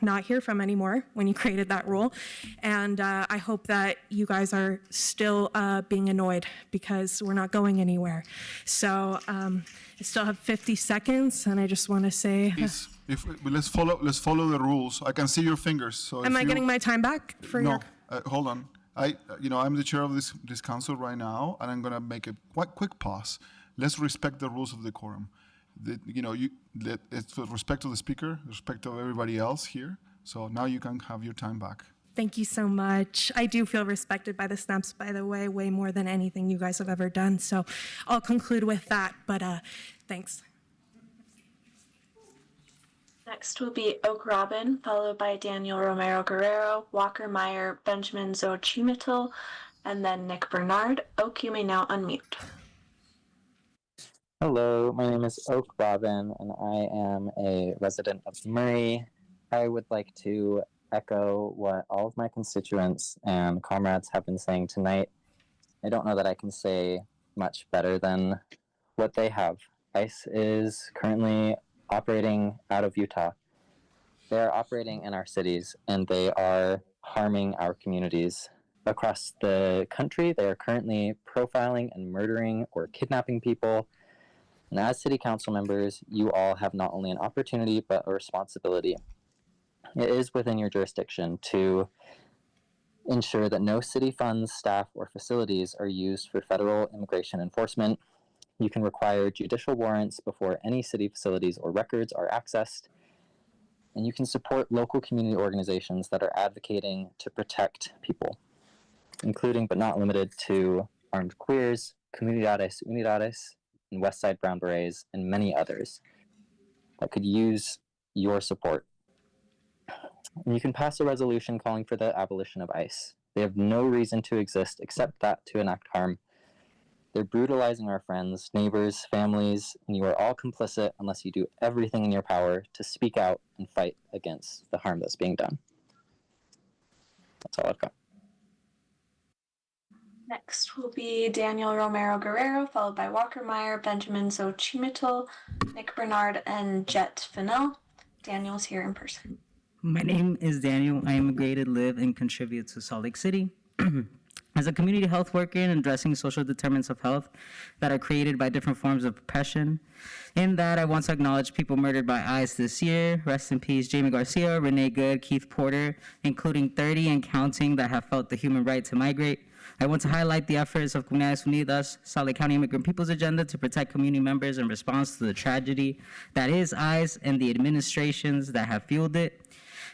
not hear from anymore when you created that rule. And I hope that you guys are still being annoyed because we're not going anywhere. So I still have 50 seconds and I just want to say. Please, let's follow the rules. I can see your fingers. So am I getting my time back for No, hold on. I'm the chair of this council right now, and I'm going to make a quick pause. Let's respect the rules of decorum. It's with respect to the speaker, respect of everybody else here. So now you can have your time back. Thank you so much. I do feel respected by the Snaps, by the way more than anything you guys have ever done. So I'll conclude with that, but thanks. Next will be Oak Robin, followed by Daniel Romero Guerrero, Walker Meyer, Benjamin Xochimilco, and then Nick Bernard. Oak, you may now unmute. Hello, my name is Oak Robin, and I am a resident of Murray. I would like to echo what all of my constituents and comrades have been saying tonight. I don't know that I can say much better than what they have. ICE is currently operating out of Utah. They are operating in our cities, and they are harming our communities. Across the country, they are currently profiling and murdering or kidnapping people. And as city council members, you all have not only an opportunity, but a responsibility. It is within your jurisdiction to ensure that no city funds, staff, or facilities are used for federal immigration enforcement. You can require judicial warrants before any city facilities or records are accessed. And you can support local community organizations that are advocating to protect people, including but not limited to Armed Queers, Comunidades Unidades, and Westside Brown Berets, and many others that could use your support. And you can pass a resolution calling for the abolition of ICE. They have no reason to exist except that to enact harm. They're brutalizing our friends, neighbors, families, and you are all complicit unless you do everything in your power to speak out and fight against the harm that's being done. That's all I've got. Next will be Daniel Romero Guerrero, followed by Walker Meyer, Benjamin Xochimilco, Nick Bernard, and Jet Fennell. Daniel's here in person. My name is Daniel. I immigrated, live, and contribute to Salt Lake City. As a community health worker in addressing social determinants of health that are created by different forms of oppression, in that I want to acknowledge people murdered by ICE this year. Rest in peace, Jamie Garcia, Renee Good, Keith Porter, including 30 and counting that have felt the human right to migrate. I want to highlight the efforts of Comunidades Unidas, Salt Lake County Immigrant People's Agenda to protect community members in response to the tragedy that is ICE and the administrations that have fueled it.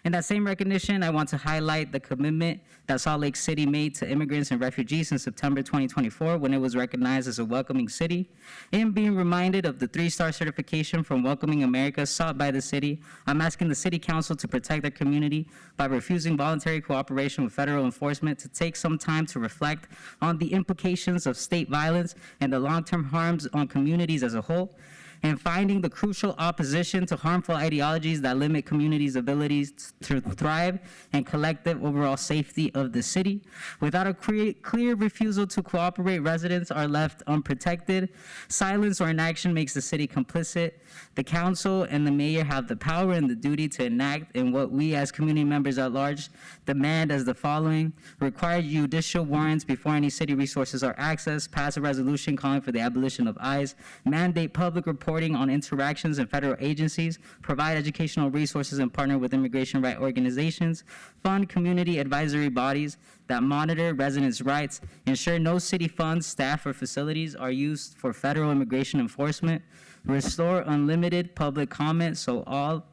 In that same recognition, I want to highlight the commitment that Salt Lake City made to immigrants and refugees in September 2024 when it was recognized as a welcoming city. And being reminded of the 3-star certification from Welcoming America sought by the city, I'm asking the City Council to protect their community by refusing voluntary cooperation with federal enforcement, to take some time to reflect on the implications of state violence and the long-term harms on communities as a whole, and finding the crucial opposition to harmful ideologies that limit communities' abilities to thrive and collective overall safety of the city. Without a clear refusal to cooperate, residents are left unprotected. Silence or inaction makes the city complicit. The council and the mayor have the power and the duty to enact, and what we as community members at large demand as the following: require judicial warrants before any city resources are accessed, pass a resolution calling for the abolition of ICE, mandate public reporting on interactions in federal agencies, provide educational resources and partner with immigration rights organizations, fund community advisory bodies that monitor residents' rights, ensure no city funds, staff, or facilities are used for federal immigration enforcement, restore unlimited public comment so all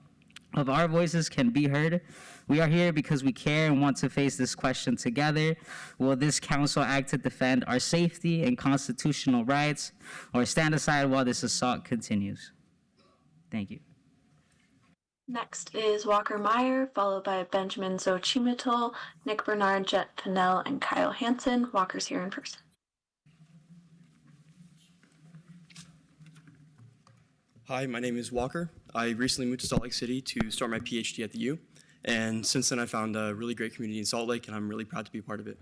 of our voices can be heard. We are here because we care and want to face this question together. Will this council act to defend our safety and constitutional rights, or stand aside while this assault continues? Thank you. Next is Walker Meyer, followed by Benjamin Xochimilco, Nick Bernard, Jet Fennell, and Kyle Hansen. Walker's here in person. Hi, my name is Walker. I recently moved to Salt Lake City to start my PhD at the U, and since then I found a really great community in Salt Lake, and I'm really proud to be a part of it.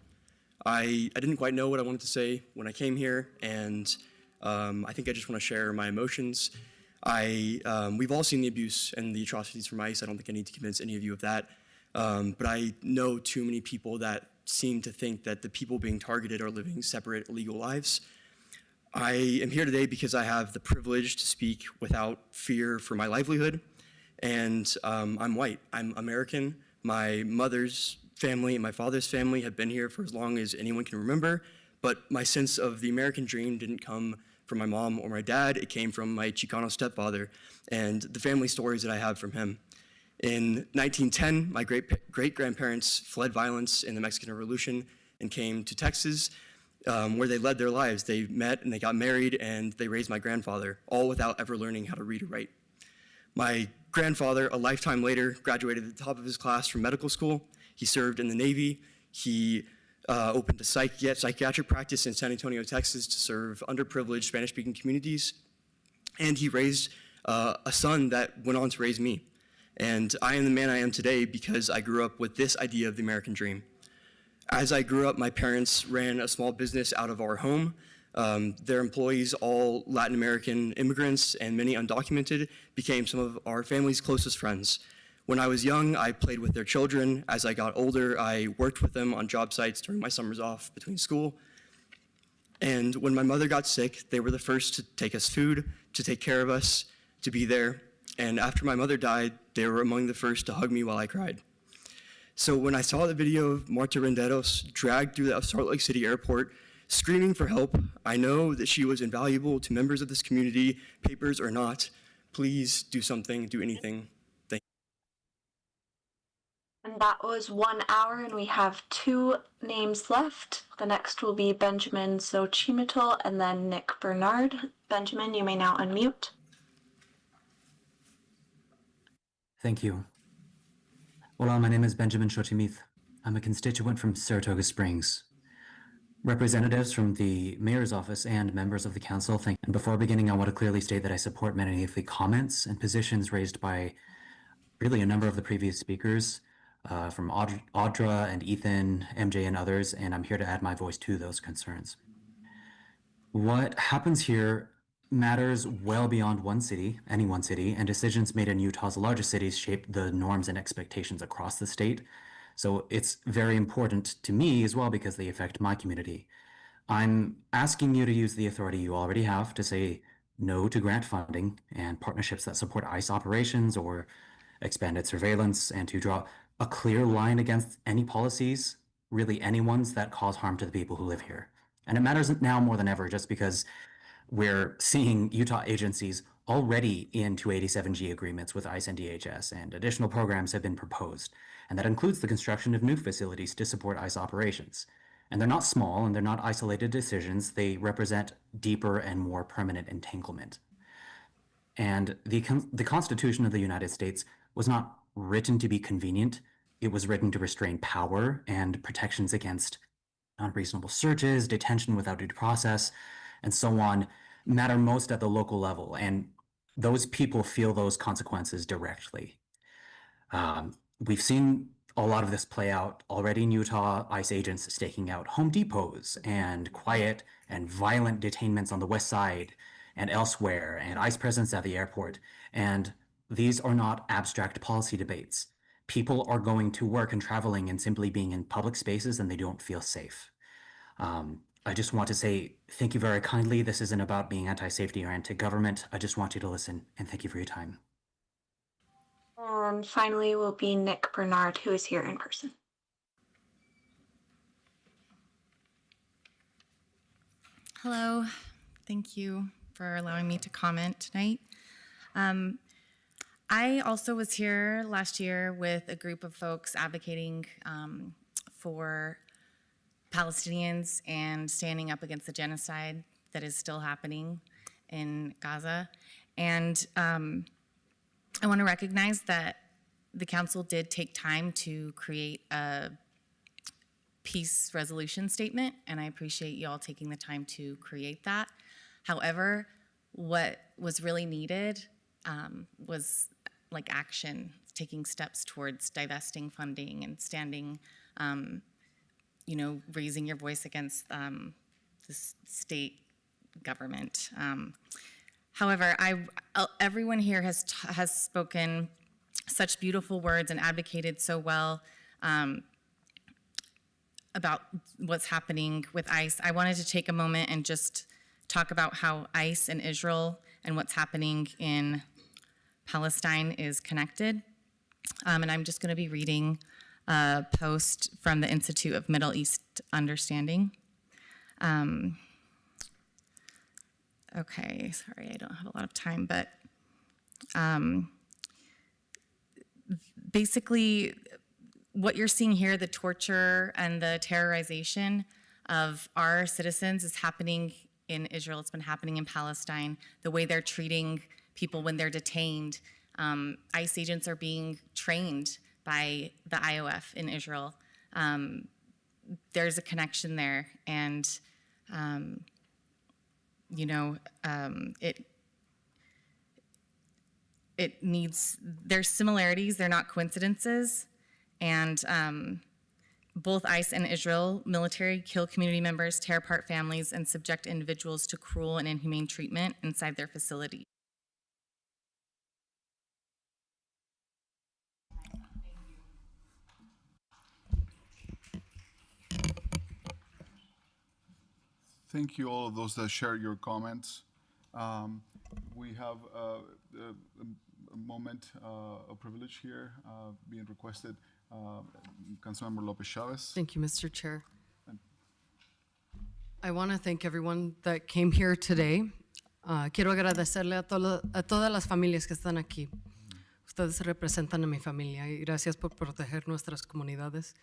I didn't quite know what I wanted to say when I came here, and I think I just want to share my emotions. We've all seen the abuse and the atrocities from ICE. I don't think I need to convince any of you of that, but I know too many people that seem to think that the people being targeted are living separate, illegal lives. I am here today because I have the privilege to speak without fear for my livelihood, and I'm white. I'm American. My mother's family and my father's family have been here for as long as anyone can remember, but my sense of the American dream didn't come from my mom or my dad. It came from my Chicano stepfather and the family stories that I have from him. In 1910, my great-grandparents fled violence in the Mexican Revolution and came to Texas, where they led their lives. They met and they got married and they raised my grandfather, all without ever learning how to read or write. My grandfather, a lifetime later, graduated at the top of his class from medical school. He served in the Navy. He opened a psychiatric practice in San Antonio, Texas, to serve underprivileged Spanish-speaking communities. And he raised a son that went on to raise me. And I am the man I am today because I grew up with this idea of the American dream. As I grew up, my parents ran a small business out of our home. Their employees, all Latin American immigrants and many undocumented, became some of our family's closest friends. When I was young, I played with their children. As I got older, I worked with them on job sites during my summers off between school. And when my mother got sick, they were the first to take us food, to take care of us, to be there. And after my mother died, they were among the first to hug me while I cried. So when I saw the video of Marta Renderos dragged through the Salt Lake City airport, screaming for help, I know that she was invaluable to members of this community, papers or not. Please do something, do anything. Thank you. And that was 1 hour, and we have 2 names left. The next will be Benjamin Xochimilco and then Nick Bernard. Benjamin, you may now unmute. Thank you. Hola, my name is Benjamin Xochimilco. I'm a constituent from Saratoga Springs. Representatives from the mayor's office and members of the council, thank you. And before beginning, I want to clearly state that I support many of the comments and positions raised by really a number of the previous speakers, from Audra and Ethan, MJ, and others, and I'm here to add my voice to those concerns. What happens here matters well beyond one city, any one city, and decisions made in Utah's largest cities shape the norms and expectations across the state. So it's very important to me as well because they affect my community. I'm asking you to use the authority you already have to say no to grant funding and partnerships that support ICE operations or expanded surveillance, and to draw a clear line against any policies, really any ones that cause harm to the people who live here. And it matters now more than ever just because we're seeing Utah agencies already in 287G agreements with ICE and DHS, and additional programs have been proposed. And that includes the construction of new facilities to support ICE operations. And they're not small and they're not isolated decisions. They represent deeper and more permanent entanglement. And the Constitution of the United States was not written to be convenient. It was written to restrain power, and protections against unreasonable searches, detention without due process, and so on matter most at the local level, and those people feel those consequences directly. We've seen a lot of this play out already in Utah, ICE agents staking out Home Depots and quiet and violent detainments on the west side and elsewhere, and ICE presence at the airport. And these are not abstract policy debates. People are going to work and traveling and simply being in public spaces and they don't feel safe. I just want to say thank you very kindly. This isn't about being anti-safety or anti-government. I just want you to listen, and thank you for your time. And finally will be Nick Bernard, who is here in person. Hello, thank you for allowing me to comment tonight. I also was here last year with a group of folks advocating for Palestinians and standing up against the genocide that is still happening in Gaza. And I want to recognize that the council did take time to create a peace resolution statement, and I appreciate you all taking the time to create that. However, what was really needed was like action, taking steps towards divesting funding and standing raising your voice against the state government. However, everyone here has spoken such beautiful words and advocated so well about what's happening with ICE. I wanted to take a moment and just talk about how ICE and Israel and what's happening in Palestine is connected. And I'm just going to be reading a post from the Institute of Middle East Understanding. Okay, sorry, I don't have a lot of time, but basically, what you're seeing here, the torture and the terrorization of our citizens is happening in Israel. It's been happening in Palestine. The way they're treating people when they're detained. ICE agents are being trained by the IOF in Israel. There's a connection there, and it needs. There's similarities. They're not coincidences, and both ICE and Israel military kill community members, tear apart families, and subject individuals to cruel and inhumane treatment inside their facility. Thank you, all of those that shared your comments. We have a moment of privilege here being requested. Councilmember Lopez Chavez. Thank you, Mr. Chair. I want to thank everyone that came here today. Quiero agradecerle a todas las familias que están aquí. Ustedes representan a mi familia y gracias por proteger nuestras comunidades.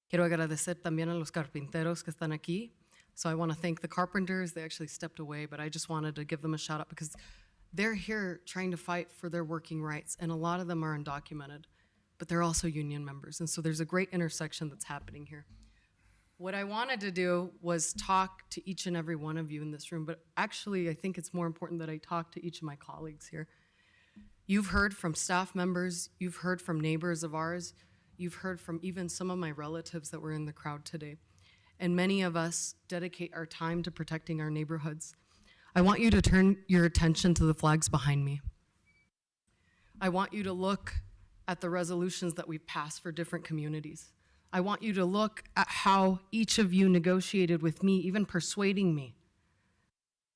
Quiero agradecer también a los carpinteros que están aquí. So I want to thank the carpenters. They actually stepped away, but I just wanted to give them a shout out because they're here trying to fight for their working rights, and a lot of them are undocumented, but they're also union members. And so there's a great intersection that's happening here. What I wanted to do was talk to each and every one of you in this room, but actually I think it's more important that I talk to each of my colleagues here. You've heard from staff members, you've heard from neighbors of ours, you've heard from even some of my relatives that were in the crowd today. And many of us dedicate our time to protecting our neighborhoods. I want you to turn your attention to the flags behind me. I want you to look at the resolutions that we've passed for different communities. I want you to look at how each of you negotiated with me, even persuading me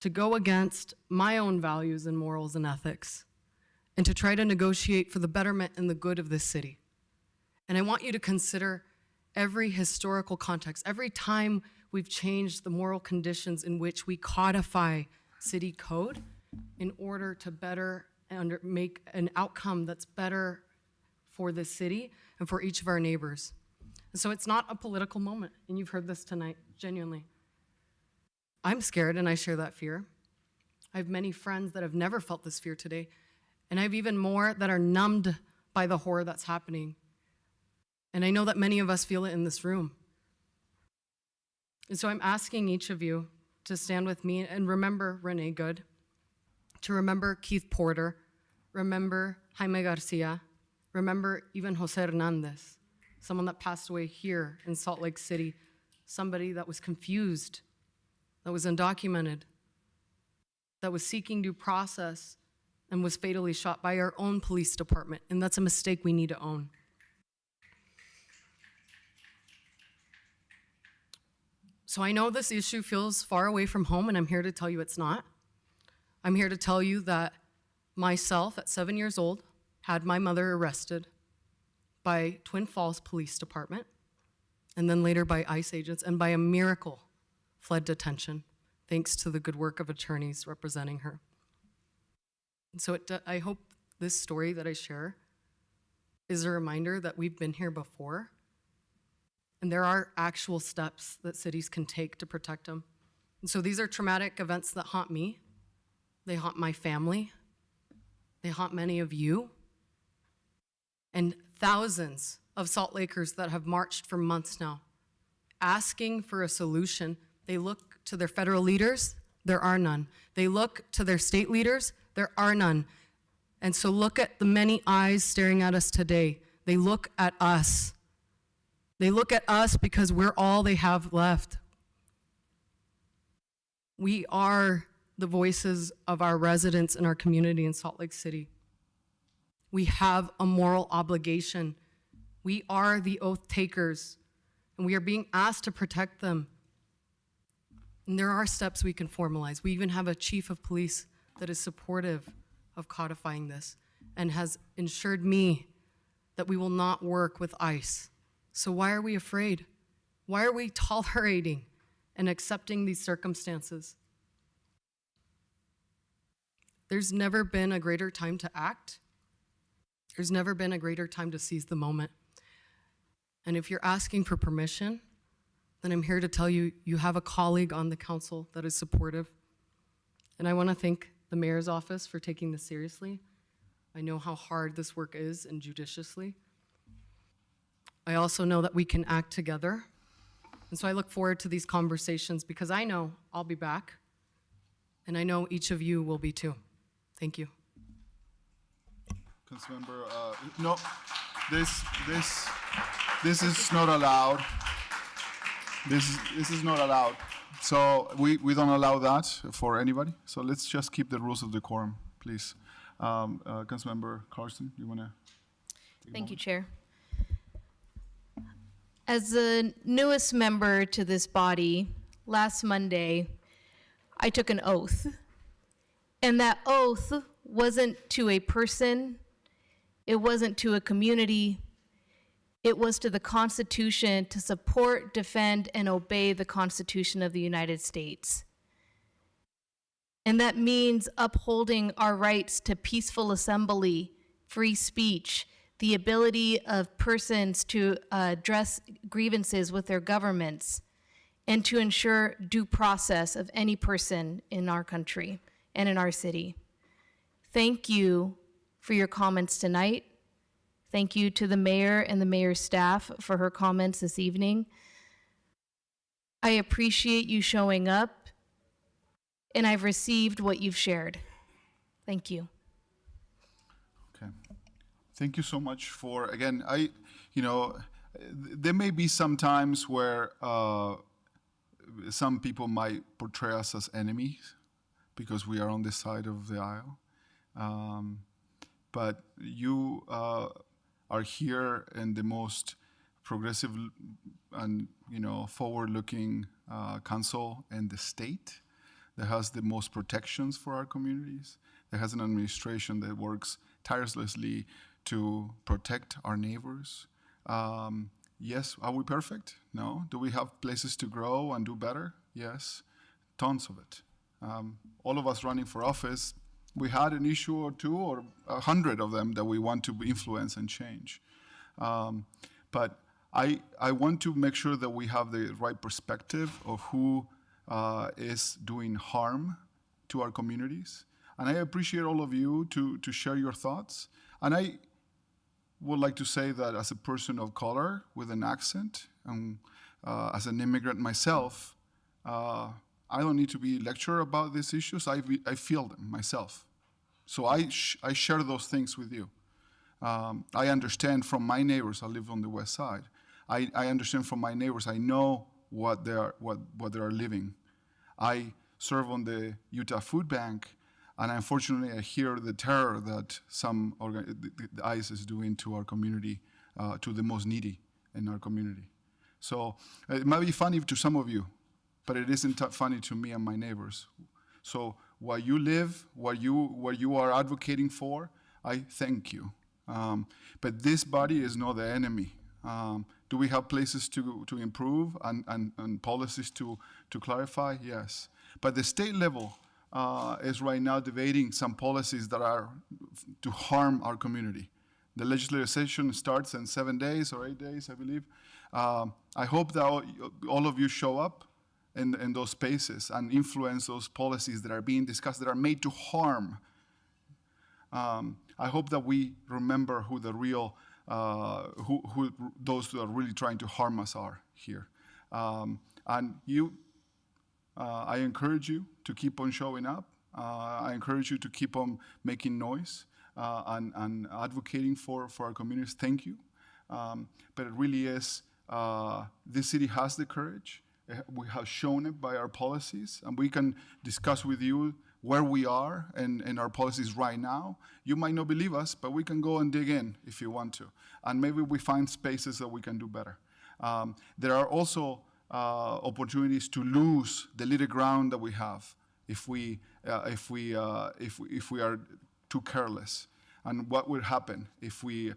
to go against my own values and morals and ethics, and to try to negotiate for the betterment and the good of this city. And I want you to consider every historical context, every time we've changed the moral conditions in which we codify city code in order to better make an outcome that's better for this city and for each of our neighbors. And so it's not a political moment, and you've heard this tonight, genuinely. I'm scared, and I share that fear. I have many friends that have never felt this fear today, and I have even more that are numbed by the horror that's happening. And I know that many of us feel it in this room. And so I'm asking each of you to stand with me and remember Renee Good, to remember Keith Porter, remember Jaime Garcia, remember even Jose Hernandez, someone that passed away here in Salt Lake City, somebody that was confused, that was undocumented, that was seeking due process and was fatally shot by our own police department. And that's a mistake we need to own. So I know this issue feels far away from home, and I'm here to tell you it's not. I'm here to tell you that myself, at 7 years old, had my mother arrested by Twin Falls Police Department, and then later by ICE agents, and by a miracle fled detention, thanks to the good work of attorneys representing her. And so I hope this story that I share is a reminder that we've been here before, and there are actual steps that cities can take to protect them. And so these are traumatic events that haunt me. They haunt my family. They haunt many of you. And thousands of Salt Lakers that have marched for months now, asking for a solution. They look to their federal leaders, there are none. They look to their state leaders, there are none. And so look at the many eyes staring at us today. They look at us. They look at us because we're all they have left. We are the voices of our residents in our community in Salt Lake City. We have a moral obligation. We are the oath takers, and we are being asked to protect them. And there are steps we can formalize. We even have a chief of police that is supportive of codifying this and has ensured me that we will not work with ICE. So why are we afraid? Why are we tolerating and accepting these circumstances? There's never been a greater time to act. There's never been a greater time to seize the moment. And if you're asking for permission, then I'm here to tell you, you have a colleague on the council that is supportive. And I want to thank the mayor's office for taking this seriously. I know how hard this work is and judiciously. I also know that we can act together. And so I look forward to these conversations because I know I'll be back. And I know each of you will be too. Thank you. Councilmember, no, this is not allowed. This is not allowed. So we don't allow that for anybody. So let's just keep the rules of decorum, please. Councilmember Carson, you want to? Thank you, Chair. As the newest member to this body, last Monday, I took an oath. And that oath wasn't to a person, it wasn't to a community, it was to the Constitution to support, defend, and obey the Constitution of the United States. And that means upholding our rights to peaceful assembly, free speech, the ability of persons to address grievances with their governments, and to ensure due process of any person in our country and in our city. Thank you for your comments tonight. Thank you to the mayor and the mayor's staff for her comments this evening. I appreciate you showing up, and I've received what you've shared. Thank you. Okay. Thank you so much for, again, there may be some times where some people might portray us as enemies because we are on this side of the aisle. But you are here in the most progressive and forward-looking council in the state that has the most protections for our communities, that has an administration that works tirelessly to protect our neighbors. Yes, are we perfect? No. Do we have places to grow and do better? Yes, tons of it. All of us running for office, we had an issue or two or 100 of them that we want to influence and change. But I want to make sure that we have the right perspective of who is doing harm to our communities. And I appreciate all of you to share your thoughts. And I would like to say that as a person of color with an accent, and as an immigrant myself, I don't need to be lectured about these issues. I feel them myself. So I share those things with you. I understand from my neighbors. I live on the west side. I understand from my neighbors. I know what they are living. I serve on the Utah Food Bank, and unfortunately, I hear the terror that the ICE is doing to our community, to the most needy in our community. So it might be funny to some of you, but it isn't funny to me and my neighbors. So while you live, what you are advocating for, I thank you. But this body is not the enemy. Do we have places to improve and policies to clarify? Yes. But the state level is right now debating some policies that are to harm our community. The legislative session starts in 7 days or 8 days, I believe. I hope that all of you show up in those spaces and influence those policies that are being discussed that are made to harm. I hope that we remember who the real, who those who are really trying to harm us are here. And you, I encourage you to keep on showing up. I encourage you to keep on making noise and advocating for our communities. Thank you. But it really is, this city has the courage. We have shown it by our policies, and we can discuss with you where we are in our policies right now. You might not believe us, but we can go and dig in if you want to. And maybe we find spaces that we can do better. There are also opportunities to lose the little ground that we have if we are too careless. And what would happen if we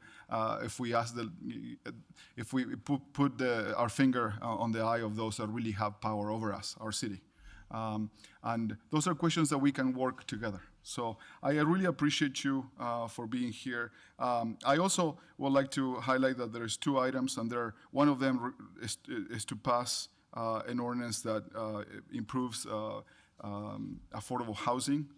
put our finger on the eye of those that really have power over us, our city? And those are questions that we can work together. So I really appreciate you for being here. I also would like to highlight that there's 2 items, and one of them is to pass an ordinance that improves affordable housing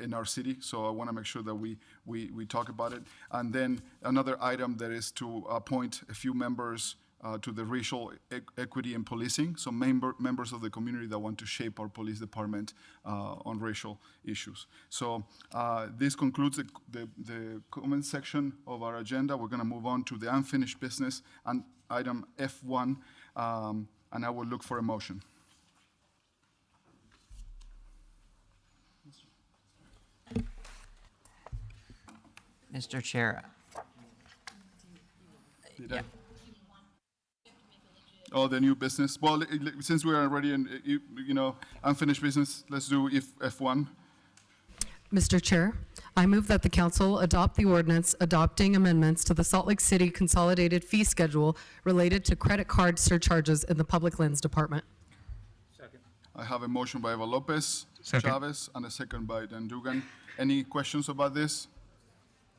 in our city. So I want to make sure that we talk about it. And then another item that is to appoint a few members to the racial equity and policing. So members of the community that want to shape our police department on racial issues. So this concludes the comment section of our agenda. We're going to move on to the unfinished business and item F1, and I will look for a motion. Mr. Chair. Yeah. Oh, the new business. Well, since we're already in, unfinished business, let's do F1. Mr. Chair, I move that the council adopt the ordinance adopting amendments to the Salt Lake City Consolidated Fee Schedule related to credit card surcharges in the Public Lands Department. I have a motion by Eva Lopez Chavez and a second by Dan Dugan. Any questions about this?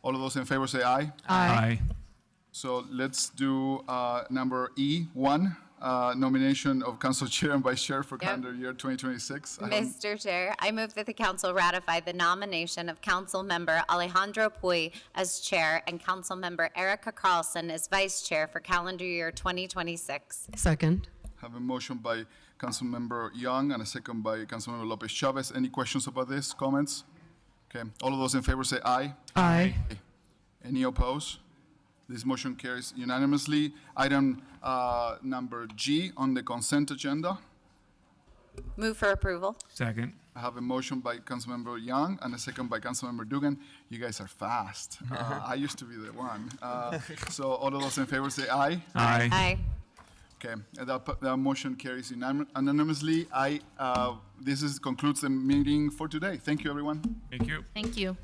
All of those in favor say aye. Aye. So let's do number E1, nomination of council chair and vice chair for calendar year 2026. Mr. Chair, I move that the council ratify the nomination of council member Alejandro Puy as chair and council member Erica Carlson as vice chair for calendar year 2026. Second. Have a motion by council member Young and a second by council member Lopez Chavez. Any questions about this? Comments? Okay. All of those in favor say aye. Aye. Any opposed? This motion carries unanimously. Item number G on the consent agenda. Move for approval. Second. I have a motion by Councilmember Young and a second by Councilmember Dugan. You guys are fast. I used to be the one. So all of those in favor say aye. Aye. Aye. Okay, that motion carries unanimously. This concludes the meeting for today. Thank you, everyone. Thank you. Thank you.